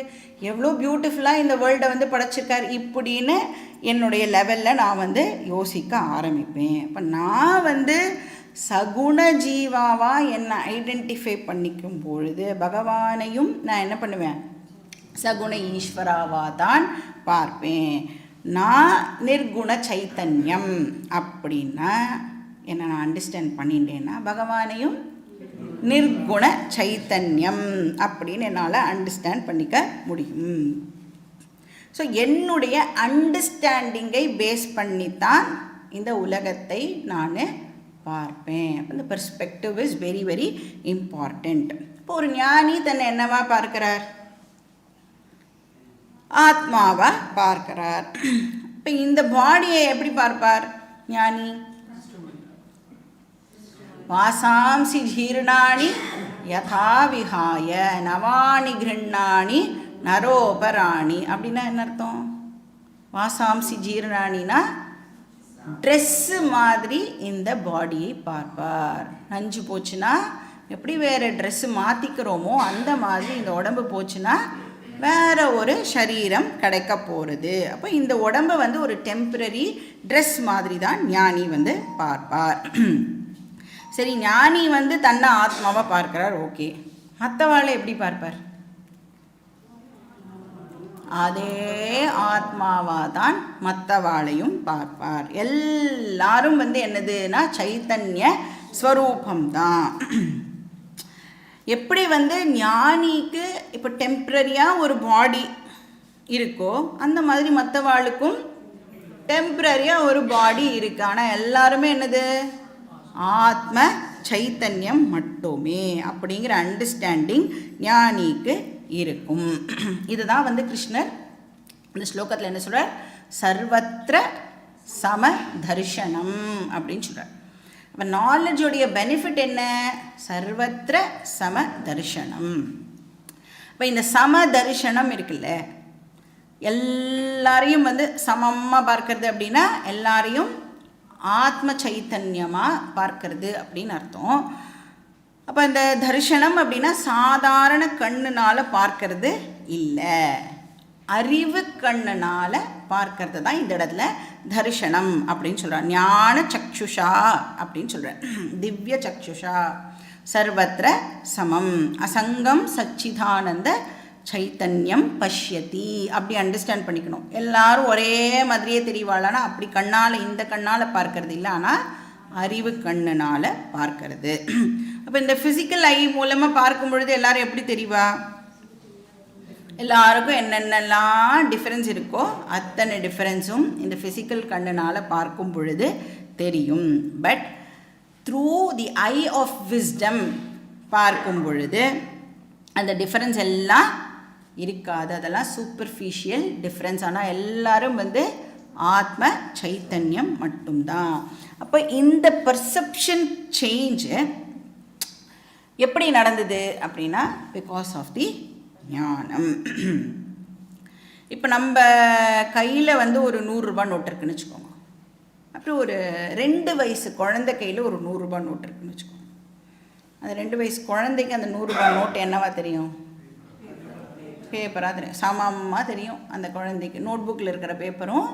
எவ்வளோ பியூட்டிஃபுல்லாக இந்த வேர்ல்டை வந்து படைச்சிருக்கார் இப்படின்னு என்னுடைய லெவலில் நான் வந்து யோசிக்க ஆரம்பிப்பேன். இப்போ நான் வந்து சகுண ஜீவாவாக என்னை ஐடென்டிஃபை பண்ணிக்கும் பொழுது பகவானையும் நான் என்ன பண்ணுவேன்? சகுண ஈஸ்வராவாக தான் பார்ப்பேன். நான் நிர்குண சைத்தன்யம் அப்படின்னா என்ன நான் அண்டர்ஸ்டாண்ட் பண்ணிட்டேன்னா பகவானையும் நிர்குண சைத்தன்யம் அப்படின்னு என்னால் அண்டர்ஸ்டாண்ட் பண்ணிக்க முடியும். ஸோ என்னுடைய அண்டர்ஸ்டாண்டிங்கை பேஸ் பண்ணித்தான் இந்த உலகத்தை நான் பார்ப்பேன். இந்த perspective is very very important. இப்போ ஒரு ஞானி தன்னை என்னவா பார்க்கிறார்? ஆத்மாவா பார்க்கிறார். இப்போ இந்த பாடியை எப்படி பார்ப்பார் ஞானி? வாசாம்சி ஜீர்ணாணி யதா விஹாய நவானி கிருண்ணாணி நரோபராணி அப்படின்னா என்ன அர்த்தம்? வாசாம்சி ஜீர்ணானினா ட்ரெஸ்ஸு மாதிரி இந்த பாடியை பார்ப்பார். நஞ்சு போச்சுன்னா எப்படி வேறு ட்ரெஸ்ஸு மாற்றிக்கிறோமோ அந்த மாதிரி இந்த உடம்பு போச்சுன்னா வேறு ஒரு சரீரம் கிடைக்க போகிறது. அப்போ இந்த உடம்பை வந்து ஒரு டெம்பரரி ட்ரெஸ் மாதிரி தான் ஞானி வந்து பார்ப்பார். சரி, ஞானி வந்து தன்னை ஆத்மாவாக பார்க்கிறார், ஓகே. மற்றவாளை எப்படி பார்ப்பார்? அதே ஆத்மாவாக தான் மற்றவாளையும் பார்ப்பார். எல்லாரும் வந்து என்னதுன்னா சைத்தன்ய ஸ்வரூபம்தான். எப்படி வந்து ஞானிக்கு இப்போ டெம்ப்ரரியாக ஒரு பாடி இருக்கோ அந்த மாதிரி மற்றவாளுக்கும் டெம்ப்ரரியாக ஒரு பாடி இருக்குது. ஆனால் எல்லாருமே என்னது? ஆத்ம சைத்தன்யம் மட்டுமே அப்படிங்கிற அண்டர்ஸ்டாண்டிங் ஞானிக்கு இருக்கும். இதுதான் வந்து கிருஷ்ணர் இந்த ஸ்லோகத்தில் என்ன சொல்கிறார்? சர்வத்திர சம தர்ஷனம் அப்படின்னு சொல்கிறார். அப்போ நாலேஜோடைய பெனிஃபிட் என்ன? சர்வத்திர சம தர்ஷனம். இப்போ இந்த சம தர்ஷனம் இருக்குல்ல, எல்லாரையும் வந்து சமமாக பார்க்கறது அப்படின்னா எல்லாரையும் ஆத்ம சைத்தன்யமாக பார்க்கறது அப்படின்னு அர்த்தம். அப்போ இந்த தரிசனம் அப்படின்னா சாதாரண கண்ணுனால் பார்க்கறது இல்லை, அறிவு கண்ணுனால் பார்க்கறது தான் இந்த இடத்துல தரிசனம் அப்படின்னு சொல்கிறார். ஞான சக்ஷுஷா அப்படின்னு சொல்கிறார். திவ்ய சக்ஷுஷா சர்வத்திர சமம் அசங்கம் சச்சிதானந்த சைத்தன்யம் பஷ்யதி அப்படி அண்டர்ஸ்டாண்ட் பண்ணிக்கணும். எல்லாரும் ஒரே மாதிரியே தெரியவாளானா அப்படி கண்ணால் இந்த கண்ணால் பார்க்கறது இல்லை, ஆனால் அறிவு கண்ணுனால் பார்க்கறது. அப்போ இந்த ஃபிசிக்கல் ஐ மூலமாக பார்க்கும் பொழுது எல்லாரும் எப்படி தெரியவா? எல்லாருக்கும் என்னென்னலாம் டிஃப்ரென்ஸ் இருக்கோ அத்தனை டிஃப்ரென்ஸும் இந்த ஃபிசிக்கல் கண்ணுனால் பார்க்கும் பொழுது தெரியும். But through the eye of wisdom பார்க்கும் பொழுது அந்த டிஃப்ரென்ஸ் எல்லாம் இருக்காது. அதெல்லாம் சூப்பர்ஃபிஷியல் டிஃப்ரென்ஸ். ஆனால் எல்லாரும் வந்து ஆத்ம சைத்தன்யம் மட்டும்தான். அப்போ இந்த பர்செப்ஷன் சேஞ்சு எப்படி நடந்தது அப்படின்னா பிகாஸ் ஆஃப் தி ஞானம். இப்போ நம்ம கையில் வந்து ஒரு 100 ரூபாய் நோட்டு இருக்குன்னு வச்சுக்கோங்க. அப்புறம் ஒரு 2 வயசு குழந்தை கையில் ஒரு 100 ரூபாய் நோட்டு இருக்குன்னு வச்சுக்கோங்க. அந்த 2 வயசு குழந்தைக்கு அந்த 100 ரூபாய் நோட்டு என்னவா தெரியும்? பேப்பராக தெரியும், சமமாக தெரியும். அந்த குழந்தைக்கு நோட் புக்கில் இருக்கிற பேப்பரும்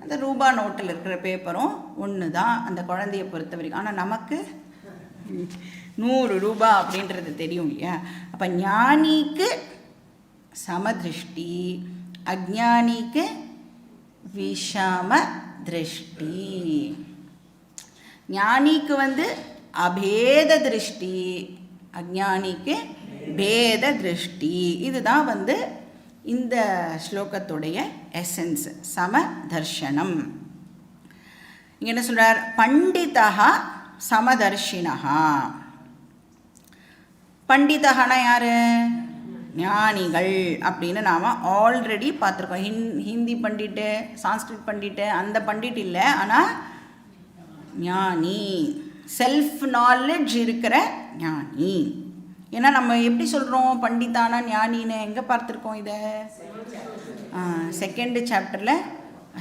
அந்த ரூபா நோட்டில் இருக்கிற பேப்பரும் ஒன்று தான் அந்த குழந்தைய பொறுத்த வரைக்கும். ஆனால் நமக்கு 100 ரூபாய் அப்படின்றது தெரியும் இல்லையா? அப்போ ஞானிக்கு சமதிருஷ்டி, அஜ்ஞானிக்கு விஷம திருஷ்டி. ஞானிக்கு வந்து அபேத திருஷ்டி, அஜ்ஞானிக்கு பேத திருஷ்டி. இதுதான் வந்து இந்த ஸ்லோகத்துடைய எசன்ஸ், சம தர்ஷனம். இங்கே என்ன சொல்கிறார்? பண்டிதா சமதர்ஷினஹா. பண்டிதஹானா யார்? ஞானிகள் அப்படின்னு நாம் ஆல்ரெடி பார்த்துருக்கோம். ஹிந்தி பண்டிட்டு, சான்ஸ்கிரிட் பண்டிட்டு, அந்த பண்டிட் இல்லை, ஆனால் ஞானி, செல்ஃப் நாலேஜ் இருக்கிற ஞானி. ஏன்னா நம்ம எப்படி சொல்கிறோம் பண்டிதானா ஞானின்னு? எங்கே பார்த்துருக்கோம் இதை? செகண்ட் சாப்டரில்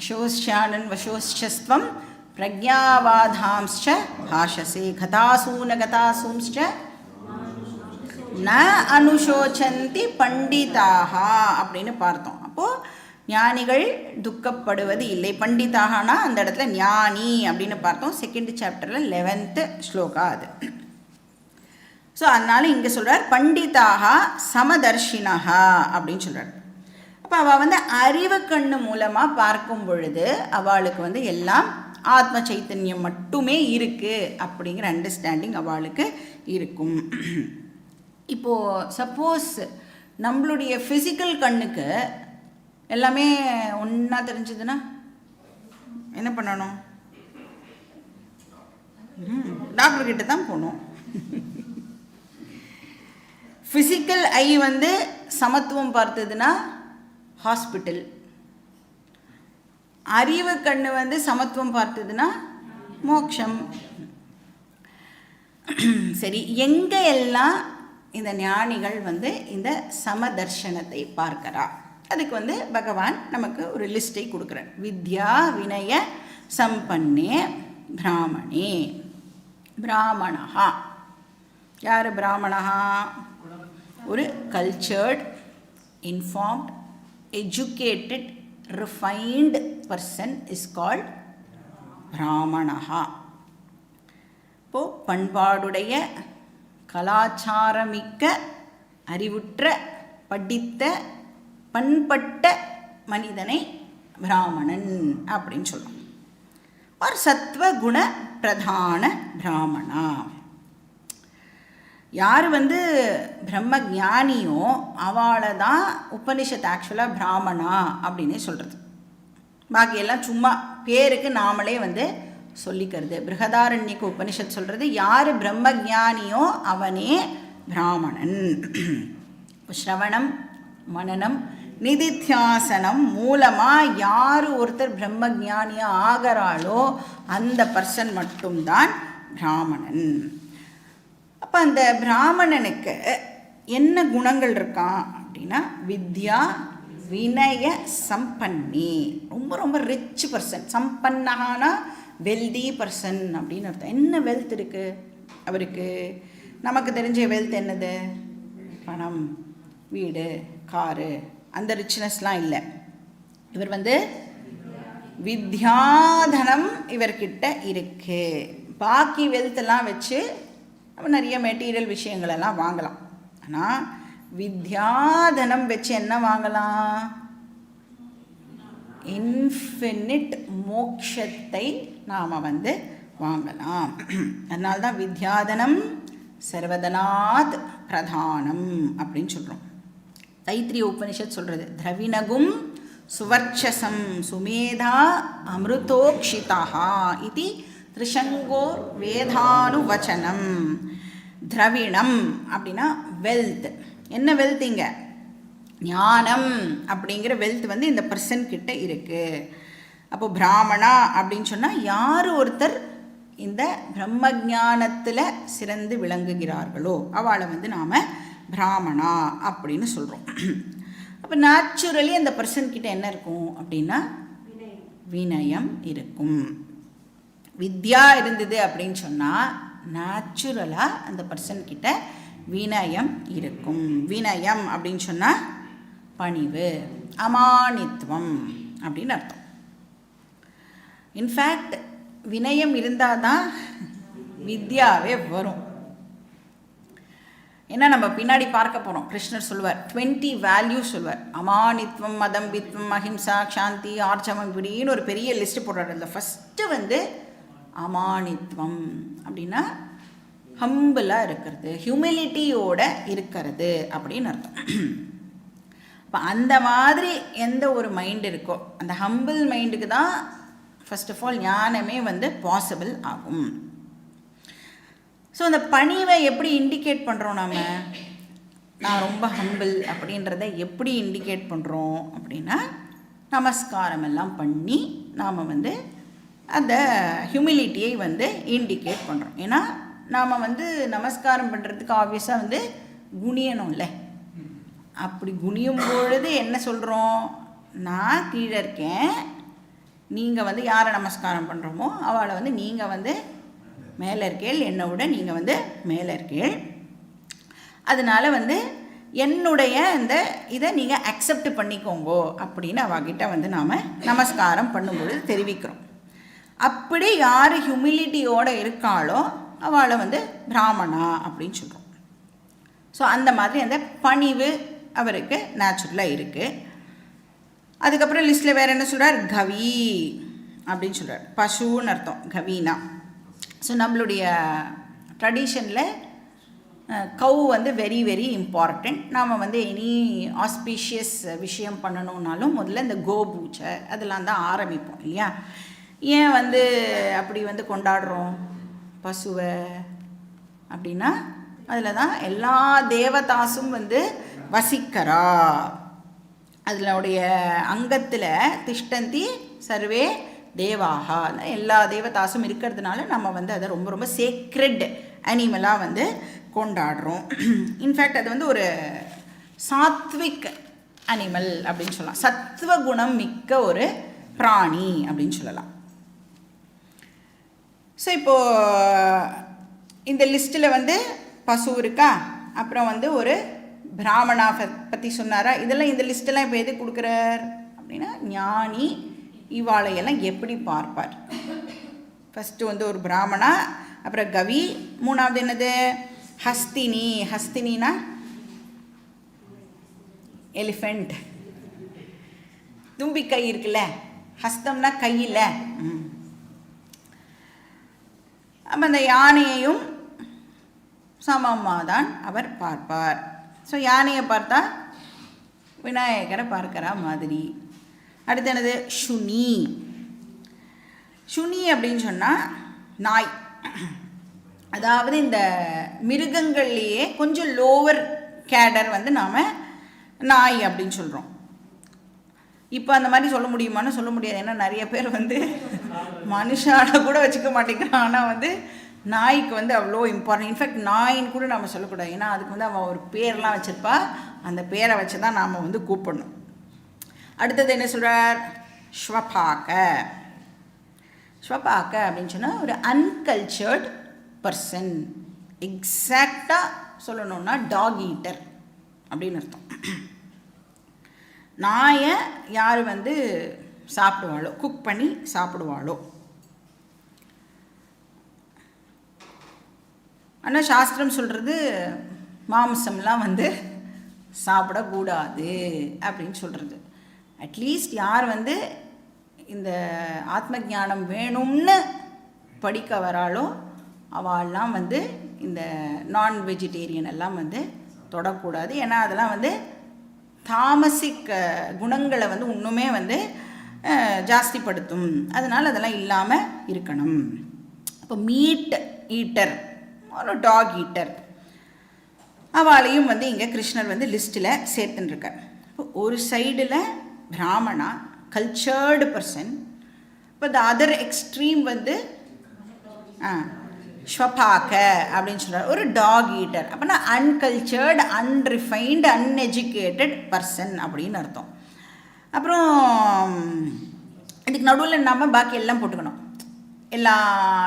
அசோஷ்யானன் வசோஷ்சஸ்வம் பிரக்ஞாவாதாம்ச்ச பாஷசே கதாசூன கதாசூம்ச்ச ந அனுஷோச்சந்தி பண்டிதாக அப்படின்னு பார்த்தோம். அப்போது ஞானிகள் துக்கப்படுவது இல்லை. பண்டிதாகனா அந்த இடத்துல ஞானி அப்படின்னு பார்த்தோம். செகண்ட் சாப்டரில் 11th ஸ்லோகா அது. ஸோ அதனால் இங்கே சொல்கிறார் பண்டிதாக சமதர்ஷினஹா அப்படின்னு சொல்கிறார். அப்போ அவள் அறிவு கண்ணு மூலமாக பார்க்கும் பொழுது அவளுக்கு எல்லாம் ஆத்ம சைத்தன்யம் மட்டுமே இருக்குது அப்படிங்கிற அண்டர்ஸ்டாண்டிங் அவளுக்கு இருக்கும். இப்போது சப்போஸ் நம்மளுடைய ஃபிசிக்கல் கண்ணுக்கு எல்லாமே ஒன்றா தெரிஞ்சதுன்னா என்ன பண்ணணும்? டாக்டர்கிட்ட தான் போகணும். ஃபிசிக்கல் ஐ சமத்துவம் பார்த்ததுன்னா ஹாஸ்பிட்டல். அறிவு கண்ணு சமத்துவம் பார்த்ததுன்னா மோட்சம். சரி, எங்கே எல்லாம் இந்த ஞானிகள் இந்த சமதர்ஷனத்தை பார்க்கிறா? அதுக்கு பகவான் நமக்கு ஒரு லிஸ்ட்டை கொடுக்குறார். வித்யா வினய சம்பன்னே பிராமணே. பிராமணா யார்? பிராமணா ஒரு cultured, informed, educated, refined person is called பிராமணா. இப்போது பண்பாடுடைய, கலாச்சாரமிக்க, அறிவுற்ற, படித்த, பண்பட்ட மனிதனை பிராமணன் அப்படின்னு சொல்லலாம். ஒரு சத்வகுண பிரதான பிராமணா. யார் பிரம்ம ஞானியோ அவளை தான் உபனிஷத் ஆக்சுவலாக பிராமணா அப்படின்னே சொல்கிறது. பாக்கியெல்லாம் சும்மா பேருக்கு நாமளே சொல்லிக்கிறது. பிருகதாரண்யக்கு உபனிஷத் சொல்கிறது யார் பிரம்ம ஞானியோ அவனே பிராமணன். ஸ்ரவணம் மனனம் நிதித்தியாசனம் மூலமாக யார் ஒருத்தர் பிரம்ம ஞானியாக ஆகிறாளோ அந்த பர்சன் மட்டும்தான் பிராமணன். அப்போ அந்த பிராமணனுக்கு என்ன குணங்கள் இருக்கான் அப்படின்னா வித்யா வினய சம்பன்னி. ரொம்ப ரொம்ப ரிச் பர்சன். சம்பன்னகானா வெல்தி பர்சன் அப்படின்னு அர்த்தம். என்ன வெல்த் இருக்குது அவருக்கு? நமக்கு தெரிஞ்ச வெல்த் என்னது? பணம், வீடு, காரு, அந்த ரிச்னஸ்லாம் இல்லை. இவர் வித்யாதனம் இவர்கிட்ட இருக்கு. பாக்கி வெல்த்தெல்லாம் வச்சு நம்ம நிறைய மெட்டீரியல் விஷயங்களெல்லாம் வாங்கலாம். ஆனால் வித்யாதனம் வச்சு என்ன வாங்கலாம்? இன்ஃபினிட் மோக்ஷத்தை நாம் வாங்கலாம். அதனால்தான் வித்யாதனம் சர்வதனாத் பிரதானம் அப்படின்னு சொல்கிறோம். தைத்திரிய உபனிஷத் சொல்கிறது திரவிணகும் சுவர்ச்சசம் சுமேதா அமிர்தோக்ஷிதா இது திரிசங்கோர் வேதானுவச்சனம். திரவிணம் அப்படின்னா வெல்த். என்ன வெல்த் இங்கே? ஞானம் அப்படிங்கிற வெல்த் இந்த பர்சன் கிட்ட இருக்குது. அப்போ பிராமணா அப்படின்னு சொன்னால் யார் ஒருத்தர் இந்த பிரம்ம ஞானத்தில் சிறந்து விளங்குகிறார்களோ அவளை நாம் பிராமணா அப்படின்னு சொல்கிறோம். அப்போ நேச்சுரலி அந்த பர்சன் கிட்ட என்ன இருக்கும் அப்படின்னா வினயம் இருக்கும். வித்யா இருந்தது அப்படின்னு சொன்னால் நேச்சுரலாக அந்த பர்சன் கிட்ட வினயம் இருக்கும். வினயம் அப்படின்னு சொன்னால் பணிவு, அமானித்துவம் அப்படின்னு அர்த்தம். இன்ஃபேக்ட் வினயம் இருந்தால் தான் வித்யாவே வரும். ஏன்னா நம்ம பின்னாடி பார்க்க போகிறோம். கிருஷ்ணர் சொல்லுவார் 20 வேல்யூஸ் சொல்லுவார். அமானித்வம், மதம்பித்வம், அஹிம்சா, சாந்தி, ஆர்ச்சமம் இப்படின்னு ஒரு பெரிய லிஸ்ட்டு போடுறாரு. அதில் ஃபஸ்ட்டு அமானித்வம் அப்படின்னா ஹம்பிளாக இருக்கிறது, ஹியூமிலிட்டியோடு இருக்கிறது அப்படின்னு அர்த்தம். அப்போ அந்த மாதிரி எந்த ஒரு மைண்ட் இருக்கோ அந்த ஹம்பிள் மைண்டுக்கு தான் ஃபர்ஸ்ட் ஆஃப் ஆல் ஞானமே வந்து பாசிபிள் ஆகும். ஸோ அந்த பணிவை எப்படி இண்டிகேட் பண்ணுறோம் நான் ரொம்ப ஹம்பிள் அப்படின்றத எப்படி இண்டிகேட் பண்ணுறோம் அப்படின்னா, நமஸ்காரம் எல்லாம் பண்ணி நாம் வந்து அந்த ஹியூமிலிட்டியை வந்து இண்டிகேட் பண்ணுறோம். ஏன்னா நாம் வந்து நமஸ்காரம் பண்ணுறதுக்கு ஆப்வியஸாக வந்து குனியணும்ல. அப்படி குனியும் பொழுது என்ன சொல்கிறோம், நான் கீழே இருக்கேன், நீங்கள் வந்து யாரை நமஸ்காரம் பண்ணுறோமோ அவளை வந்து நீங்கள் வந்து மேலே இருக்கேள், என்னை விட நீங்கள் வந்து மேலே இருக்கேள், அதனால் வந்து என்னுடைய இந்த இதை நீங்கள் அக்செப்ட் பண்ணிக்கோங்கோ அப்படின்னு அவகிட்ட வந்து நாம் நமஸ்காரம் பண்ணும்பொழுது தெரிவிக்கிறோம். அப்படி யார் ஹியூமிலிட்டியோடு இருக்காளோ அவளை வந்து பிராமணா அப்படின்னு சொல்கிறோம். ஸோ அந்த மாதிரி அந்த பணிவு அவருக்கு நேச்சுரலாக இருக்குது. அதுக்கப்புறம் லிஸ்ட்டில் வேறு என்ன சொல்கிறார், கவி அப்படின்னு சொல்கிறார். பசுன்னு அர்த்தம் கவினா. ஸோ நம்மளுடைய ட்ரெடிஷனில் கவு வந்து வெரி வெரி இம்பார்ட்டண்ட். நாம் வந்து எனி ஆஸ்பீஷியஸ் விஷயம் பண்ணணுன்னாலும் முதல்ல இந்த கோபூஜை அதெல்லாம் தான் ஆரம்பிப்போம் இல்லையா. ஏன் வந்து அப்படி வந்து கொண்டாடுறோம் பசுவை அப்படின்னா, அதில் தான் எல்லா தேவதாசும் வந்து வசிக்கிறா. அதனுடைய அங்கத்தில் திஷ்டந்தி சர்வே தேவாகா, எல்லா தேவதாசும் இருக்கிறதுனால நம்ம வந்து அதை ரொம்ப ரொம்ப சேக்ரெட் அனிமலாக வந்து கொண்டாடுறோம். இன்ஃபேக்ட் அது வந்து ஒரு சாத்விக் அனிமல் அப்படின்னு சொல்லலாம், சத்துவ குணம் மிக்க ஒரு பிராணி அப்படின்னு சொல்லலாம். ஸோ இப்போது இந்த லிஸ்ட்டில் வந்து பசு இருக்கா, அப்புறம் வந்து ஒரு பிராமணா பற்றி சொன்னாரா. இதெல்லாம் இந்த லிஸ்ட்டெல்லாம் இப்போ எது கொடுக்குறார் அப்படின்னா, ஞானி இவாளையெல்லாம் எப்படி பார்ப்பார். ஃபஸ்ட்டு வந்து ஒரு பிராமணா, அப்புறம் கவி, மூணாவது என்னது ஹஸ்தினி. ஹஸ்தினா எலிஃபெண்ட், தும்பிக்கை இருக்குல்ல, ஹஸ்தம்னா கையில். அப்போ அந்த யானையையும் சமமாக தான் அவர் பார்ப்பார். ஸோ யானையை பார்த்தா விநாயகரை பார்க்குற மாதிரி. அடுத்து என்னது சுனி. சுனி அப்படின்னு சொன்னால் நாய், அதாவது இந்த மிருகங்கள்லேயே கொஞ்சம் லோவர் கேடர் வந்து நாம் நாய் அப்படின்னு சொல்கிறோம். இப்போ அந்த மாதிரி சொல்ல முடியுமான்னு சொல்ல முடியாது. ஏன்னா நிறைய பேர் வந்து மனுஷால கூட வச்சுக்க மாட்டேங்கிறான். ஆனால் வந்து நாய்க்கு வந்து அவ்வளோ இம்பார்ட்டன்ட். இன்ஃபேக்ட் நாயின்னு கூட நம்ம சொல்லக்கூடாது. ஏன்னா அதுக்கு வந்து அவள் ஒரு பேர்லாம் வச்சுருப்பா, அந்த பேரை வச்சு தான் நாம் வந்து கூப்பிடணும். அடுத்தது என்ன சொல்கிறார், ஸ்வபாக. ஸ்வபாக அப்படின்னு சொன்னால் ஒரு அன்கல்ச்சர்டு பர்சன். எக்ஸாக்டாக சொல்லணுன்னா டாக் ஈட்டர் அப்படின்னு அர்த்தம். நாயை யார் வந்து சாப்பிடுவாளோ, குக் பண்ணி சாப்பிடுவாளோ. ஆனால் சாஸ்திரம் சொல்கிறது மாம்சம்லாம் வந்து சாப்பிடக்கூடாது அப்படின்னு சொல்கிறது. அட்லீஸ்ட் யார் வந்து இந்த ஆத்ம ஞானம் வேணும்னு படிக்க வராளோ அவெல்லாம் வந்து இந்த நான் வெஜிடேரியன் எல்லாம் வந்து தொடக்கூடாது. ஏன்னா அதெல்லாம் வந்து தாமசிக் குணங்களை வந்து இன்னுமே வந்து ஜாஸ்திப்படுத்தும். அதனால் அதெல்லாம் இல்லாமல் இருக்கணும். இப்போ மீட் ஈட்டர், ஒரு டாக் ஈட்டர், அவளையும் வந்து இங்கே கிருஷ்ணர் வந்து லிஸ்ட்டில் சேர்த்துட்டுருக்கார். இப்போ ஒரு சைடில் பிராமணா கல்ச்சர்டு பர்சன், இப்போ த அதர் எக்ஸ்ட்ரீம் வந்து ஸ்வபாக அப்படின்னு சொல்கிறார், ஒரு டாக் ஈட்டர். அப்படின்னா அன்கல்ச்சர்டு, அன்ரிஃபைன்டு, அன்எஜுகேட்டட் பர்சன் அப்படின்னு அர்த்தம். அப்புறம் இதுக்கு நடுவில் நம்ம பாக்கி எல்லாம் போட்டுக்கணும். எல்லா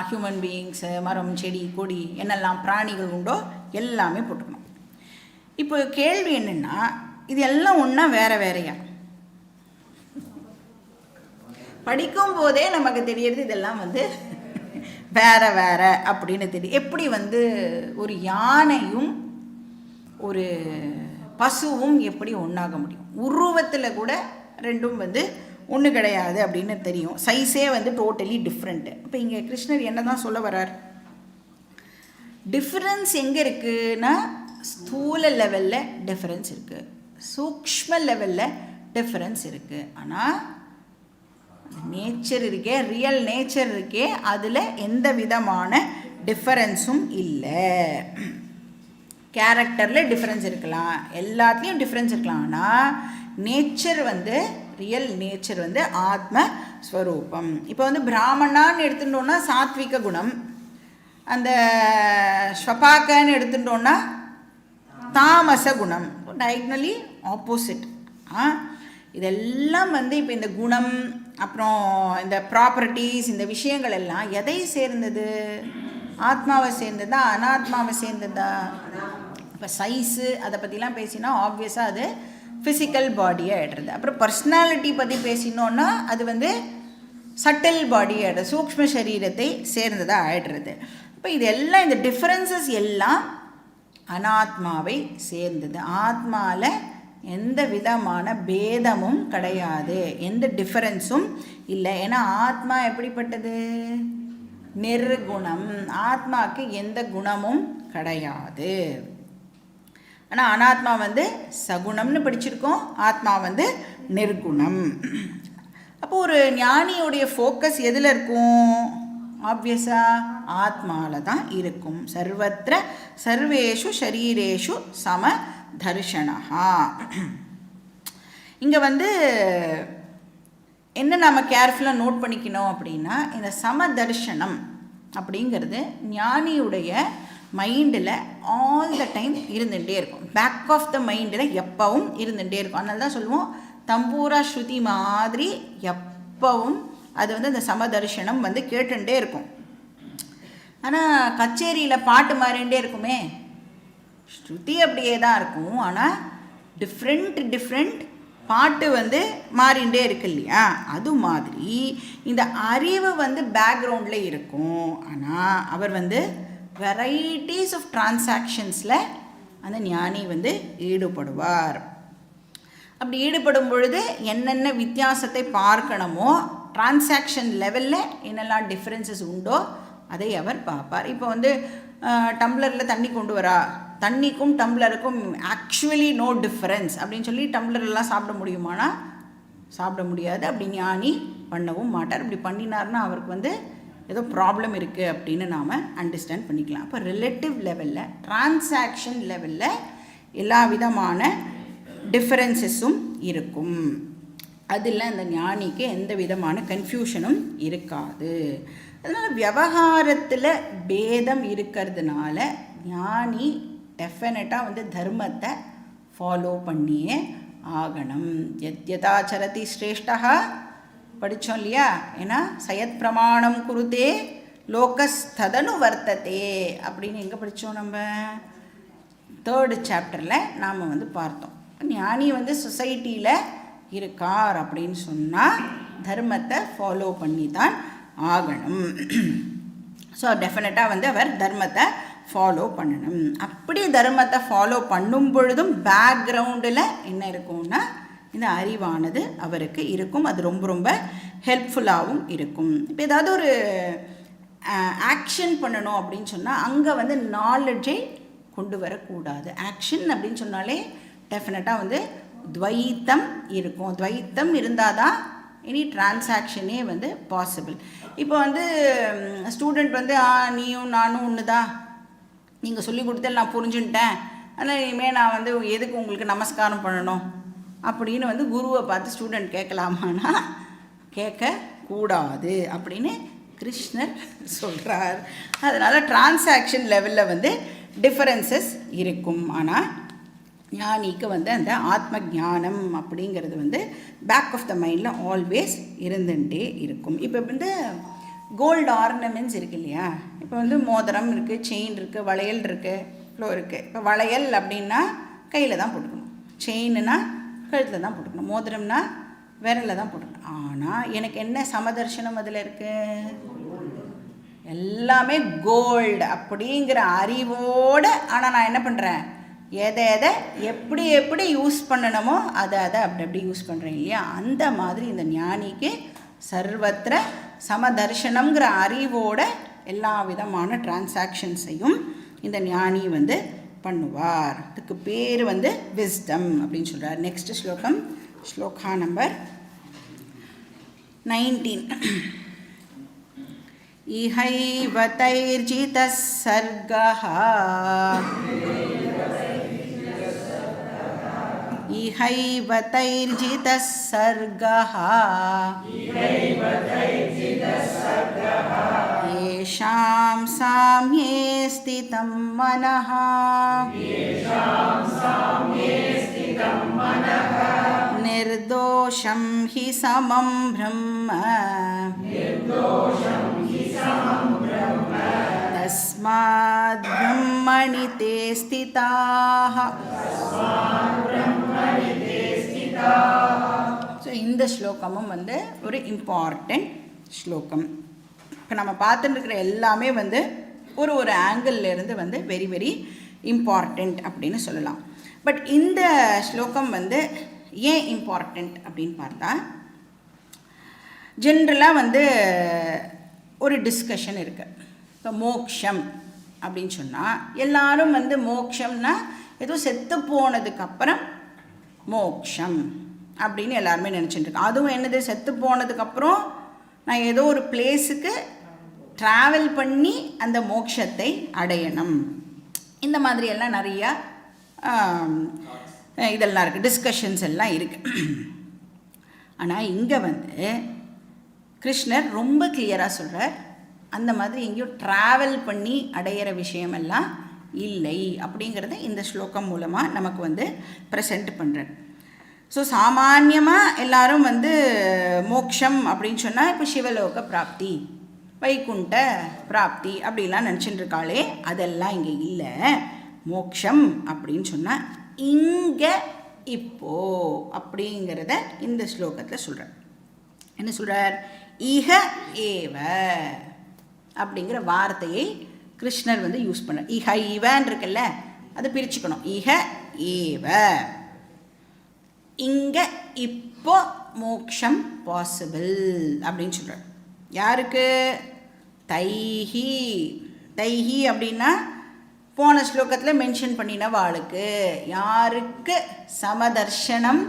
ஹியூமன் பீயிங்ஸு, மரம், செடி, கொடி, என்னெல்லாம் பிராணிகள் உண்டோ எல்லாமே போட்டுக்கணும். இப்போ கேள்வி என்னென்னா, இது எல்லாம் ஒன்றா வேறு வேறையா? படிக்கும் போதே நமக்கு தெரியறது இதெல்லாம் வந்து வேற வேற அப்படின்னு தெரியும். எப்படி வந்து ஒரு யானையும் ஒரு பசுவும் எப்படி ஒன்றாக முடியும்? உருவத்தில் கூட ரெண்டும் வந்து ஒன்று கிடையாது அப்படின்னு தெரியும். சைஸே வந்து டோட்டலி டிஃப்ரெண்ட்டு. இப்போ இங்கே கிருஷ்ணர் என்ன தான் சொல்ல வர்றார்? டிஃப்ரென்ஸ் எங்கே இருக்குன்னா, ஸ்தூல லெவலில் டிஃப்ரென்ஸ் இருக்குது, சூக்ஷ்ம லெவலில் டிஃப்ரென்ஸ் இருக்குது. ஆனால் நேச்சர் இருக்கே, ரியல் நேச்சர் இருக்கே, அதில் எந்த விதமான டிஃபரன்ஸும் இல்லை. கேரக்டரில் டிஃப்ரென்ஸ் இருக்கலாம், எல்லாத்துலேயும் டிஃப்ரென்ஸ் இருக்கலாம். ஆனால் நேச்சர் வந்து ரியல் நேச்சர் வந்து ஆத்மஸ்வரூபம். இப்போ வந்து பிராமணான்னு எடுத்துட்டோன்னா சாத்விக குணம், அந்த ஸ்வபாக்கன்னு எடுத்துட்டோன்னா தாமச குணம், டயக்னலி ஆப்போசிட். இதெல்லாம் வந்து இப்போ இந்த குணம் அப்புறம் இந்த ப்ராப்பர்ட்டிஸ் இந்த விஷயங்கள் எல்லாம் எதை சேர்ந்தது? ஆத்மாவை சேர்ந்ததா அனாத்மாவை சேர்ந்ததா? இப்போ சைஸு அதை பற்றிலாம் பேசினா ஆப்வியஸாக அது ஃபிசிக்கல் பாடியை ஆகிடுறது. அப்புறம் பர்சனாலிட்டி பற்றி பேசினோன்னா அது வந்து சட்டில் பாடியை ஆகிடுறது, சூக்ஷ்ம சரீரத்தை சேர்ந்ததாக ஆகிடுறது. இப்போ இது எல்லாம் இந்த டிஃப்ரென்சஸ் எல்லாம் அனாத்மாவை சேர்ந்தது. ஆத்மாவில் எந்த விதமான பேதமும் கிடையாது, எந்த டிஃபரன்ஸும் இல்லை. ஏன்னா ஆத்மா எப்படிப்பட்டது? நிர்குணம். ஆத்மாவுக்கு எந்த குணமும் கிடையாது. ஆனால் அனாத்மா வந்து சகுணம்னு படிச்சிருக்கோம், ஆத்மா வந்து நிர்குணம். அப்போ ஒரு ஞானியோடைய ஃபோக்கஸ் எதில் இருக்கும்? ஆப்வியஸாக ஆத்மாவில் தான் இருக்கும். சர்வத்திர சர்வேஷு ஷரீரேஷு சம தர்ஷனஹா. இங்கே வந்து என்ன நம்ம கேர்ஃபுல்லாக நோட் பண்ணிக்கணும் அப்படின்னா, இந்த சமதர்ஷனம் அப்படிங்கிறது ஞானியுடைய மைண்டில் ஆல் த டைம் இருந்துகிட்டே இருக்கும், பேக் ஆஃப் த மைண்டில் எப்பவும் இருந்துகிட்டே இருக்கும். அதனால தான் சொல்லுவோம் தம்பூரா ஸ்ருதி மாதிரி எப்பவும் அது வந்து அந்த சமதர்ஷனம் வந்து கேட்டுகிட்டே இருக்கும். ஆனால் கச்சேரியில் பாட்டு மாறிகிட்டே இருக்குமே, ஸ்ருதி அப்படியே தான் இருக்கும், ஆனால் டிஃப்ரெண்ட் பாட்டு வந்து மாறிகிட்டே இருக்கு இல்லையா? அது மாதிரி இந்த அறிவு வந்து பேக்ரவுண்டில் இருக்கும். ஆனால் அவர் வந்து வெரைட்டிஸ் ஆஃப் டிரான்சாக்ஷன்ஸில் அந்த ஞானி வந்து ஈடுபடுவார். அப்படி ஈடுபடும் பொழுது என்னென்ன வித்தியாசத்தை பார்க்கணுமோ, டிரான்சாக்ஷன் லெவலில் என்னெல்லாம் டிஃப்ரென்சஸ் உண்டோ அதை அவர் பார்ப்பார். இப்போ வந்து டம்ளரில் தண்ணி கொண்டு வரா, தண்ணிக்கும் டம்ளருக்கும் ஆக்சுவலி நோ டிஃப்ரென்ஸ் அப்படின்னு சொல்லி டம்ளர்லாம் சாப்பிட முடியுமானா சாப்பிட முடியாது. அப்படி ஞானி பண்ணவும் மாட்டார். அப்படி பண்ணினார்னா அவருக்கு வந்து ஏதோ ப்ராப்ளம் இருக்குது அப்படின்னு நாம் அண்டர்ஸ்டாண்ட் பண்ணிக்கலாம். அப்போ ரிலேட்டிவ் லெவலில், டிரான்சாக்ஷன் லெவலில் எல்லா விதமான டிஃபரன்சஸும் இருக்கும். அதில் அந்த ஞானிக்கு எந்த விதமான கன்ஃபியூஷனும் இருக்காது. அதனால் விவகாரத்தில் பேதம் இருக்கிறதுனால ஞானி டெஃபினட்டாக வந்து தர்மத்தை ஃபாலோ பண்ணியே ஆகணும். யத்யதாச்சரதி ஸ்ரேஷ்டா படித்தோம் இல்லையா? ஏன்னா சயத் பிரமாணம் குருதே லோகஸ் ததனு வர்த்ததே அப்படின்னு எங்கே படித்தோம்? நம்ம 3rd சாப்டரில் நாம் வந்து பார்த்தோம். ஞானி வந்து சொசைட்டியில் இருக்கார் அப்படின்னு சொன்னால் தர்மத்தை ஃபாலோ பண்ணி தான் ஆகணும். ஸோ டெஃபினட்டாக வந்து அவர் தர்மத்தை ஃபாலோ பண்ணணும். அப்படி தர்மத்தை ஃபாலோ பண்ணும் பொழுதும் பேக்ரவுண்டில் என்ன இருக்கும்னா இந்த அறிவானது அவருக்கு இருக்கும். அது ரொம்ப ரொம்ப ஹெல்ப்ஃபுல்லாகவும் இருக்கும். இப்போ ஏதாவது ஒரு ஆக்ஷன் பண்ணணும் அப்படின்னு சொன்னால் அங்கே வந்து நாலெட்ஜை கொண்டு வரக்கூடாது. ஆக்ஷன் அப்படின்னு சொன்னாலே டெஃபினட்டாக வந்து துவைத்தம் இருக்கும். துவைத்தம் இருந்தால் தான் எனி டிரான்சாக்ஷனே வந்து பாசிபிள். இப்போ வந்து ஸ்டூடெண்ட் வந்து நீயும் நானும் ஒன்று தான், நீங்கள் சொல்லி கொடுத்தா நான் புரிஞ்சுட்டேன், ஆனால் இனிமேல் நான் வந்து எதுக்கு உங்களுக்கு நமஸ்காரம் பண்ணணும் அப்படின்னு வந்து குருவை பார்த்து ஸ்டூடெண்ட் கேட்கலாமான்னா கேட்கக்கூடாது அப்படின்னு கிருஷ்ணர் சொல்கிறார். அதனால் டிரான்சாக்ஷன் லெவலில் வந்து டிஃபரன்சஸ் இருக்கும். ஆனால் ஞானிக்கு வந்து அந்த ஆத்ம ஞானம் அப்படிங்கிறது வந்து பேக் ஆஃப் த மைண்டில் ஆல்வேஸ் இருந்துகிட்டே இருக்கும். இப்போ வந்து கோல்டு ஆர்னமெண்ட்ஸ் இருக்குது இல்லையா? இப்போ வந்து மோதிரம் இருக்குது, செயின் இருக்குது, வளையல் இருக்குது, இவ்வளோ இருக்குது. இப்போ வளையல் அப்படின்னா கையில் தான் போட்டுக்கணும், செயின்னா கழுத்தில் தான் போட்டுக்கணும், மோதிரம்னா விரலில் தான் போட்டுக்கணும். ஆனால் எனக்கு என்ன சமதர்ஷனம் அதில் இருக்குது? எல்லாமே கோல்டு அப்படிங்கிற அறிவோடு. ஆனால் நான் என்ன பண்ணுறேன்? எதை எப்படி எப்படி யூஸ் பண்ணணுமோ அதை அப்படி யூஸ் பண்ணுறேன் இல்லையா? அந்த மாதிரி இந்த ஞானிக்கு சர்வத்திர சமதர்ஷனம்ங்கிற அறிவோட எல்லா விதமான டிரான்சாக்ஷன்ஸையும் இந்த ஞானி வந்து பண்ணுவார். அதுக்கு பேர் வந்து விஸ்டம் அப்படின்னு சொல்கிறார். நெக்ஸ்ட் ஸ்லோகம், ஸ்லோகா நம்பர் 19 इहैव तैर्जितः सर्गः इहैव तैर्जितः सर्गः येषां साम्ये स्थितं मनः निर्दोषं हि समं ब्रह्म तस्माद् ब्रह्मणि ते स्थिताः. ஸோ இந்த ஸ்லோகமும் வந்து ஒரு இம்பார்ட்டண்ட் ஸ்லோகம். இப்போ நம்ம பார்த்துட்டு இருக்கிற எல்லாமே வந்து ஒரு ஆங்கிள்லேருந்து வந்து வெரி வெரி இம்பார்ட்டண்ட் அப்படின்னு சொல்லலாம். பட் இந்த ஸ்லோகம் வந்து ஏன் இம்பார்ட்டண்ட் அப்படின்னு பார்த்தா, ஜென்ரலாக வந்து ஒரு டிஸ்கஷன் இருக்குது. இப்போ மோக்ஷம் அப்படின்னு சொன்னால் எல்லாரும் வந்து மோக்ஷம்னா ஏதோ செத்து போனதுக்கப்புறம் மோக்ஷம் அப்படின்னு எல்லாருமே நினச்சிட்டு இருக்கோம். அதுவும் என்னது, செத்து போனதுக்கப்புறம் நான் ஏதோ ஒரு பிளேஸுக்கு ட்ராவல் பண்ணி அந்த மோட்சத்தை அடையணும். இந்த மாதிரியெல்லாம் நிறையா இதெல்லாம் இருக்குது, டிஸ்கஷன்ஸ் எல்லாம் இருக்குது. ஆனால் இங்கே வந்து கிருஷ்ணர் ரொம்ப கிளியராக சொல்கிறார், அந்த மாதிரி எங்கேயும் ட்ராவல் பண்ணி அடையிற விஷயமெல்லாம் இல்லை அப்படிங்கிறத இந்த ஸ்லோகம் மூலமாக நமக்கு வந்து ப்ரெசென்ட் பண்ணுறார். ஸோ சாமான்யமாக எல்லாரும் வந்து மோக்ஷம் அப்படின்னு சொன்னால் இப்போ சிவலோக பிராப்தி, வைகுண்ட பிராப்தி அப்படிலாம் நினச்சிட்டு இருக்காளே, அதெல்லாம் இங்கே இல்லை. மோக்ஷம் அப்படின்னு சொன்னால் இங்கே இப்போ அப்படிங்கிறத இந்த ஸ்லோகத்தில் சொல்கிறார். என்ன சொல்கிறார், இஹ ஏவ அப்படிங்கிற வார்த்தையை கிருஷ்ணர் வந்து யூஸ் பண்ண. இஹ இவன் இருக்குல்ல, அதை பிரிச்சுக்கணும். இஹ ஏவ, இங்கே இப்போ மோக்ஷம் பாசிபிள் அப்படின்னு சொல்கிறார். யாருக்கு, தைஹி. தைஹி அப்படின்னா போன ஸ்லோகத்தில் மென்ஷன் பண்ணினவாளுக்கு, யாருக்கு சமதர்ஷனம்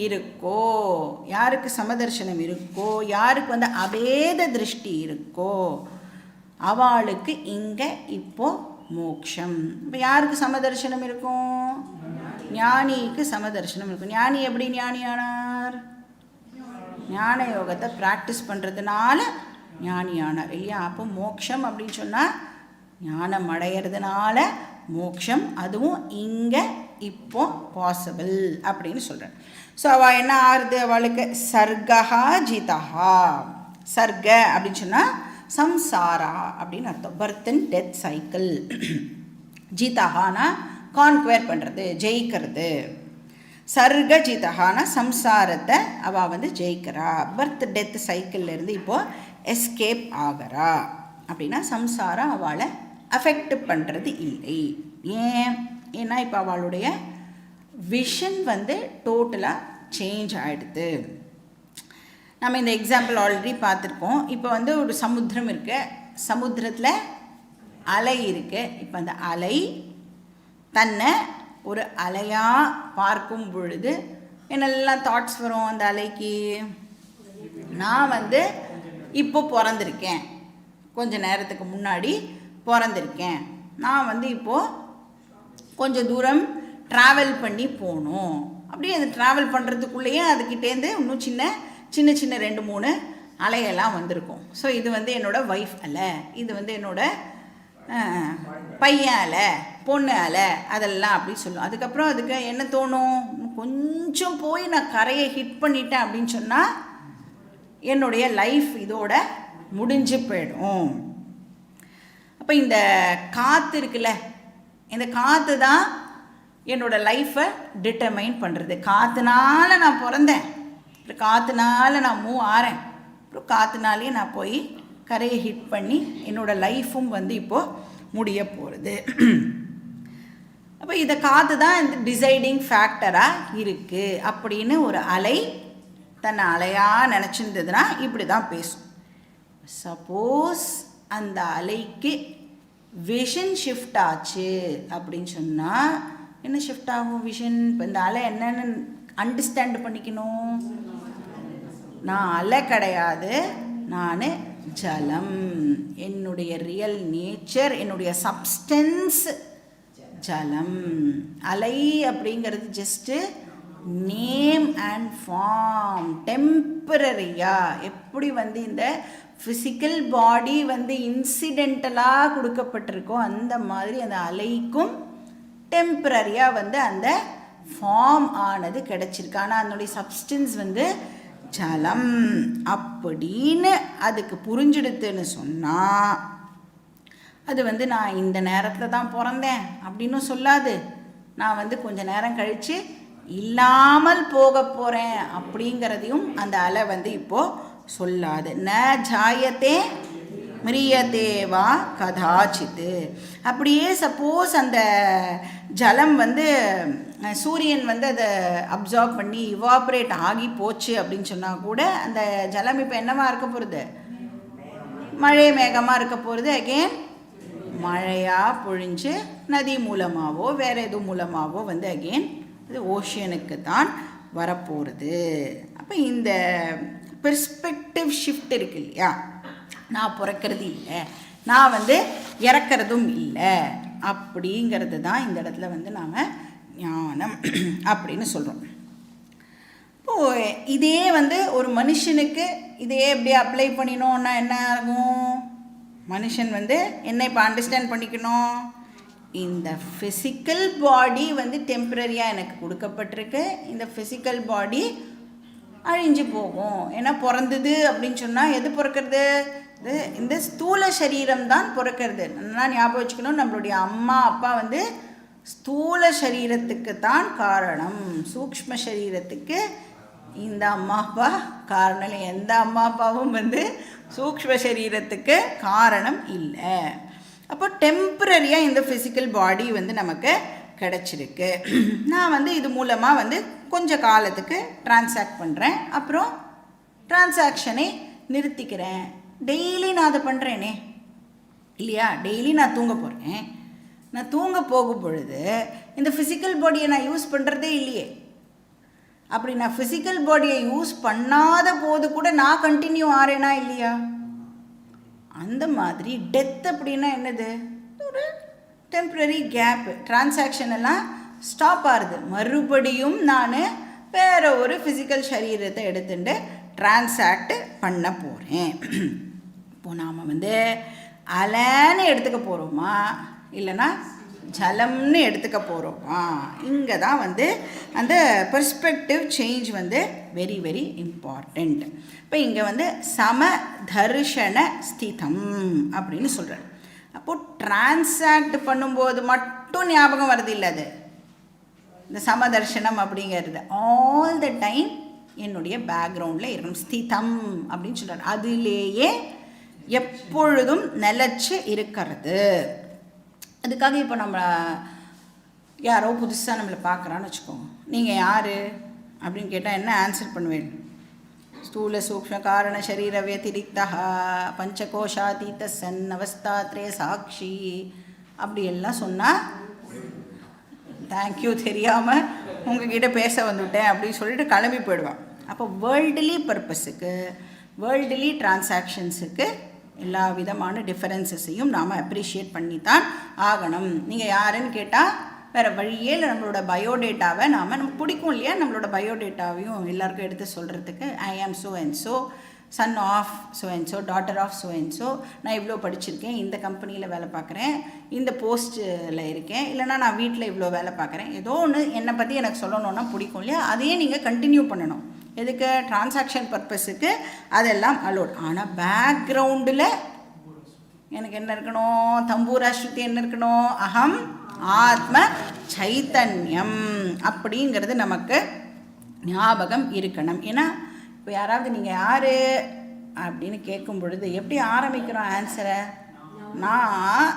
இருக்கோ, யாருக்கு சமதர்ஷனம் இருக்கோ, யாருக்கு வந்து அபேத திருஷ்டி இருக்கோ அவளுக்கு இங்கே இப்போ மோக்ஷம். இப்போ யாருக்கு சமதர்ஷனம் இருக்கும், ஞானிக்கு சமதர்ஷனம் இருக்கும். ஞானி எப்படி ஞானியானார், ஞான யோகத்தை ப்ராக்டிஸ் பண்ணுறதுனால ஞானியானார் இல்லையா. அப்போ மோக்ஷம் அப்படின்னு சொன்னால் ஞானம் அடையிறதுனால மோக்ஷம், அதுவும் இங்கே இப்போ பாசிபிள் அப்படின்னு சொல்கிறேன். ஸோ அவள் என்ன ஆறுது, அவளுக்கு சர்கா ஜிதா. சர்க அப்படின்னு சொன்னால் சம்சாரா அப்படின்னு அர்த்தம், பர்த் அண்ட் டெத் சைக்கிள். ஜிதஹானா கான்குவேர் பண்ணுறது, ஜெயிக்கிறது. சர்க ஜிதஹானா சம்சாரத்தை அவள் வந்து ஜெயிக்கிறா, பர்த் டெத் சைக்கிள்லேருந்து இப்போது எஸ்கேப் ஆகிறா. அப்படின்னா சம்சாரம் அவளை அஃபெக்ட் பண்ணுறது இல்லை. ஏன்னா இப்போ அவளுடைய விஷன் வந்து டோட்டலாக சேஞ்ச் ஆகிடுது. நம்ம இந்த எக்ஸாம்பிள் ஆல்ரெடி பார்த்துருக்கோம். இப்போ வந்து ஒரு சமுத்திரம் இருக்குது, சமுத்திரத்தில் அலை இருக்குது. இப்போ அந்த அலை தன்னை ஒரு அலையாக பார்க்கும் பொழுது என்னெல்லாம் தாட்ஸ் வரும் அந்த அலைக்கு, நான் வந்து இப்போ பிறந்திருக்கேன், கொஞ்ச நேரத்துக்கு முன்னாடி பிறந்திருக்கேன், நான் வந்து இப்போது கொஞ்சம் தூரம் ட்ராவல் பண்ணி போகணும். அப்படியே அது ட்ராவல் பண்ணுறதுக்குள்ளேயே அதுக்கிட்டேருந்து இன்னும் சின்ன சின்ன 2-3 அலையெல்லாம் வந்திருக்கும். ஸோ இது வந்து என்னோடய ஒய்ஃப் அலை, இது வந்து என்னோடய பையன் அலை, பொண்ணு அலை, அதெல்லாம் அப்படி சொல்லும். அதுக்கப்புறம் அதுக்கு என்ன தோணும், கொஞ்சம் போய் நான் கரையை ஹிட் பண்ணிட்டேன் அப்படின்னு சொன்னால் என்னுடைய லைஃப் இதோட முடிஞ்சு போயிடும். அப்போ இந்த காற்று இருக்குல்ல, இந்த காற்று தான் என்னோடய லைஃப்பை டிட்டர்மைன் பண்ணுறது. காற்றுனால நான் பிறந்தேன், அப்புறம் காற்றுனால நான் மூவ் ஆகிறேன், அப்புறம் காற்றுனாலே நான் போய் கரையை ஹிட் பண்ணி என்னோடய லைஃப்பும் வந்து இப்போது முடிய போகிறது. அப்போ இதை காற்று தான் இந்த டிசைடிங் ஃபேக்டராக இருக்குது அப்படின்னு ஒரு அலை தன்னை அலையாக நினச்சிருந்ததுன்னா இப்படி தான் பேசும். சப்போஸ் அந்த அலைக்கு விஷன் ஷிஃப்ட் ஆச்சு அப்படின்னு சொன்னால் என்ன ஷிஃப்ட் ஆகும் விஷன்? இப்போ இந்த அலை என்னென்னு அண்டர்ஸ்டாண்ட் பண்ணிக்கணும். நான் அலை கிடையாது, நான் ஜலம். என்னுடைய ரியல் நேச்சர், என்னுடைய சப்ஸ்டன்ஸ் ஜலம். அலை அப்படிங்கிறது ஜஸ்ட்டு நேம் அண்ட் ஃபார்ம், டெம்பரரியாக. எப்படி வந்து இந்த ஃபிசிக்கல் பாடி வந்து இன்சிடென்டலாக கொடுக்கப்பட்டிருக்கோ அந்த மாதிரி அந்த அலைக்கும் டெம்பரரியாக வந்து அந்த ஃபார்ம் ஆனது கிடச்சிருக்கு. ஆனால் அதனுடைய சப்ஸ்டன்ஸ் வந்து ஜலம் அப்படின்னு அதுக்கு புரிஞ்சிடுத்துன்னு சொன்னால் அது வந்து நான் இந்த நேரத்தில் தான் பிறந்தேன் அப்படின்னு சொல்லாது. நான் வந்து கொஞ்ச நேரம் கழித்து இல்லாமல் போக போகிறேன் அப்படிங்கிறதையும் அந்த அலை வந்து இப்போது சொல்லாது. ந ஜாயத்தே மிரியதேவா கதாச்சித்து. அப்படியே சப்போஸ் அந்த ஜலம் வந்து சூரியன் வந்து அதை அப்சார்ப் பண்ணி இவாப்ரேட் ஆகி போச்சு அப்படின்னு சொன்னால் கூட அந்த ஜலம் இப்போ என்னவா இருக்க போகிறது? மழை மேகமாக இருக்க போகிறது. அகெயின் மழையாக பொழிஞ்சு நதி மூலமாகவோ வேறு எதுவும் மூலமாகவோ வந்து அகெயின் இது ஓஷியனுக்கு தான் வரப்போகிறது. அப்போ இந்த பெர்ஸ்பெக்டிவ் ஷிஃப்ட் இருக்கு இல்லையா, நான் பிறக்கிறது இல்லை, நான் வந்து இறக்கிறதும் இல்லை அப்படிங்கிறது தான் இந்த இடத்துல வந்து நாம் ஞானம் அப்படின்னு சொல்கிறோம். இப்போது இதே வந்து ஒரு மனுஷனுக்கு இதே எப்படி அப்ளை பண்ணினோன்னா என்ன ஆகும்? மனுஷன் வந்து என்ன இப்போ அண்டர்ஸ்டாண்ட் பண்ணிக்கணும், இந்த ஃபிசிக்கல் பாடி வந்து டெம்பரரியாக எனக்கு கொடுக்கப்பட்டிருக்கு, இந்த ஃபிசிக்கல் பாடி அழிஞ்சு போகும். ஏன்னா பிறந்தது அப்படின்னு சொன்னால் எது பிறக்கிறது? இந்த ஸ்தூல சரீரம் தான் பிறக்கிறது. நல்லா ஞாபகம் வச்சுக்கணும், நம்மளுடைய அம்மா அப்பா வந்து ஸ்தூல சரீரத்துக்கு தான் காரணம், சூக்ஷ்ம சரீரத்துக்கு இந்த அம்மா அப்பா காரணம் இல்லை. எந்த அம்மா அப்பாவும் வந்து சூக்ஷ்ம சரீரத்துக்கு காரணம் இல்லை. அப்போ டெம்பரரியாக இந்த ஃபிசிக்கல் பாடி வந்து நமக்கு கிடச்சிருக்கு. நான் வந்து இது மூலமாக வந்து கொஞ்ச காலத்துக்கு ட்ரான்சாக்ட் பண்ணுறேன், அப்புறம் ட்ரான்சாக்ஷனை நிறுத்திக்கிறேன். டெய்லி நான் அதை பண்ணுறேனே இல்லையா? டெய்லி நான் தூங்க போகிறேன், நான் தூங்க போகும் பொழுது இந்த ஃபிசிக்கல் பாடியை நான் யூஸ் பண்ணுறதே இல்லையே. அப்படி நான் ஃபிசிக்கல் பாடியை யூஸ் பண்ணாத போது கூட நான் கண்டினியூ ஆறேனா இல்லையா? அந்த மாதிரி டெத் அப்படின்னா என்னது? ஒரு டெம்ப்ரரி கேப்பு, டிரான்சாக்ஷன் எல்லாம் ஸ்டாப் ஆகுது. மறுபடியும் நான் வேறு ஒரு ஃபிசிக்கல் சரீரத்தை எடுத்துட்டு டிரான்சாக்ட் பண்ண போகிறேன். இப்போ நாம் வந்து அலைன்னு எடுத்துக்க போகிறோமா இல்லைன்னா ஜலம்னு எடுத்துக்க போகிறோமா? இங்கே தான் வந்து அந்த பெர்ஸ்பெக்டிவ் சேஞ்ச் வந்து வெரி வெரி இம்பார்ட்டண்ட். இப்போ இங்கே வந்து சமதர்ஷன ஸ்திதம் அப்படின்னு சொல்கிறார். அப்போது டிரான்சாக்ட் பண்ணும்போது மட்டும் ஞாபகம் வருது இல்லை, அது இந்த சமதர்ஷனம் அப்படிங்கிறது ஆல் த டைம் என்னுடைய பேக்ரவுண்டில் இருக்கணும். ஸ்திதம் அப்படின்னு சொல்கிறார், அதிலேயே எப்பொழுதும் நிலச்சி இருக்கிறது. அதுக்காக இப்போ நம்ம யாரோ புதுசாக நம்மளை பார்க்குறான்னு வச்சுக்கோங்க, நீங்கள் யார் அப்படின்னு கேட்டால் என்ன ஆன்சர் பண்ணுவேன்? ஸ்தூல சூக்ஷ்ம காரண சரீர வத்திரிக்தா பஞ்சகோஷாதீத சன் அவஸ்தாத்ரே சாட்சி அப்படி எல்லாம் சொன்னால் தேங்க்யூ தெரியாமல் உங்ககிட்ட பேச வந்துவிட்டேன் அப்படின்னு சொல்லிட்டு கிளம்பி போயிடுவான். அப்போ வேர்ல்டுலி பர்பஸுக்கு, வேர்ல்டுலி டிரான்சாக்ஷன்ஸுக்கு எல்லா விதமான டிஃபரன்சஸையும் நாம் அப்ரிஷியேட் பண்ணித்தான் ஆகணும். நீங்கள் யாருன்னு கேட்டால் வேறு வழியே இல்லை, நம்மளோட பயோடேட்டாவை நமக்கு பிடிக்கும் இல்லையா, நம்மளோட பயோடேட்டாவையும் எல்லாருக்கும் எடுத்து சொல்கிறதுக்கு I am so and so, son of so and so, daughter of so and so, நான் இவ்வளோ படிச்சிருக்கேன், இந்த கம்பெனியில் வேலை பார்க்குறேன், இந்த போஸ்ட்டில் இருக்கேன், இல்லைனா நான் வீட்டில் இவ்வளோ வேலை பார்க்குறேன், ஏதோ ஒன்று என்னை பற்றி எனக்கு சொல்லணுன்னா பிடிக்கும் இல்லையா, அதையே நீங்கள் கண்டினியூ பண்ணணும். எதுக்கு? டிரான்சாக்ஷன் பர்பஸுக்கு அதெல்லாம் அலோட். ஆனால் பேக்ரவுண்டில் எனக்கு என்ன இருக்கணும்? தம்பூரா ஸ்ருதி என்ன இருக்கணும்? அகம் ஆத்ம சைத்தன்யம் அப்படிங்கிறது நமக்கு ஞாபகம் இருக்கணும். ஏன்னா இப்போ யாராவது நீங்கள் யார் அப்படின்னு கேட்கும் பொழுது எப்படி ஆரம்பிக்கிறோம் ஆன்சரை? நான்,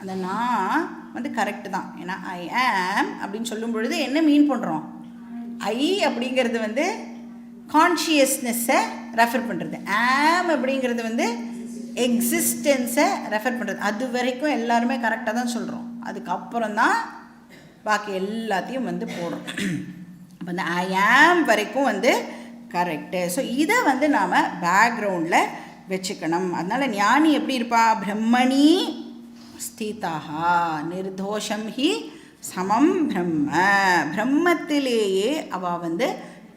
அந்த நான் வந்து கரெக்டு தான். ஏன்னா ஐ ஆம் அப்படின்னு சொல்லும் பொழுது என்ன மீன் பண்ணுறோம்? ஐ அப்படிங்கிறது வந்து கான்ஷியஸ்னஸ்ஸை ரெஃபர் பண்ணுறது, ஆம் அப்படிங்கிறது வந்து எக்ஸிஸ்டன்ஸை ரெஃபர் பண்ணுறது. அது வரைக்கும் எல்லாருமே கரெக்டாக தான் சொல்கிறோம், அதுக்கப்புறம் தான் பாக்கி எல்லாத்தையும் வந்து போடுறோம். அப்போ இந்த ஐ ஆம் வரைக்கும் வந்து கரெக்டு. ஸோ இதை வந்து நாம் பேக்ரவுண்டில் வச்சுக்கணும். அதனால் ஞானி எப்படி இருப்பா? பிரம்மணி ஸ்திதா நிர்தோஷம் ஹி சமம் பிரம்ம, பிரம்மத்திலேயே அவள் வந்து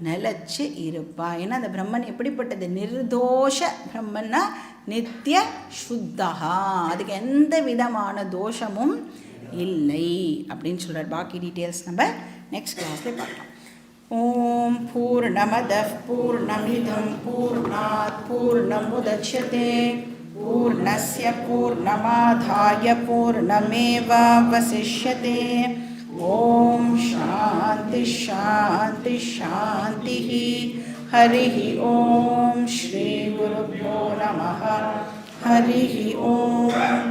நிலச்சி இருப்பா. ஏன்னா அந்த பிரம்மன் எப்படிப்பட்டது? நிர்தோஷ பிரம்மன்னா நித்திய சுத்தகா, அதுக்கு எந்த விதமான தோஷமும் இல்லை அப்படின்னு சொல்கிறார். பாக்கி டீட்டெயில்ஸ் நம்ம நெக்ஸ்ட் கிளாஸில் பார்க்கலாம். ஓம் பூர்ணமதః பூர்ணமிதம் பூர்ணாத் பூர்ணமுதச்யதே பூர்ணஸ்ய பூர்ணமாதாய பூர்ணமேவாவசிஷ்யதே. ஓம் சாந்தி சாந்தி சாந்தி. ஹரி ஓம் ஸ்ரீ குருப்யோ நமः. ஹரி ஓம்.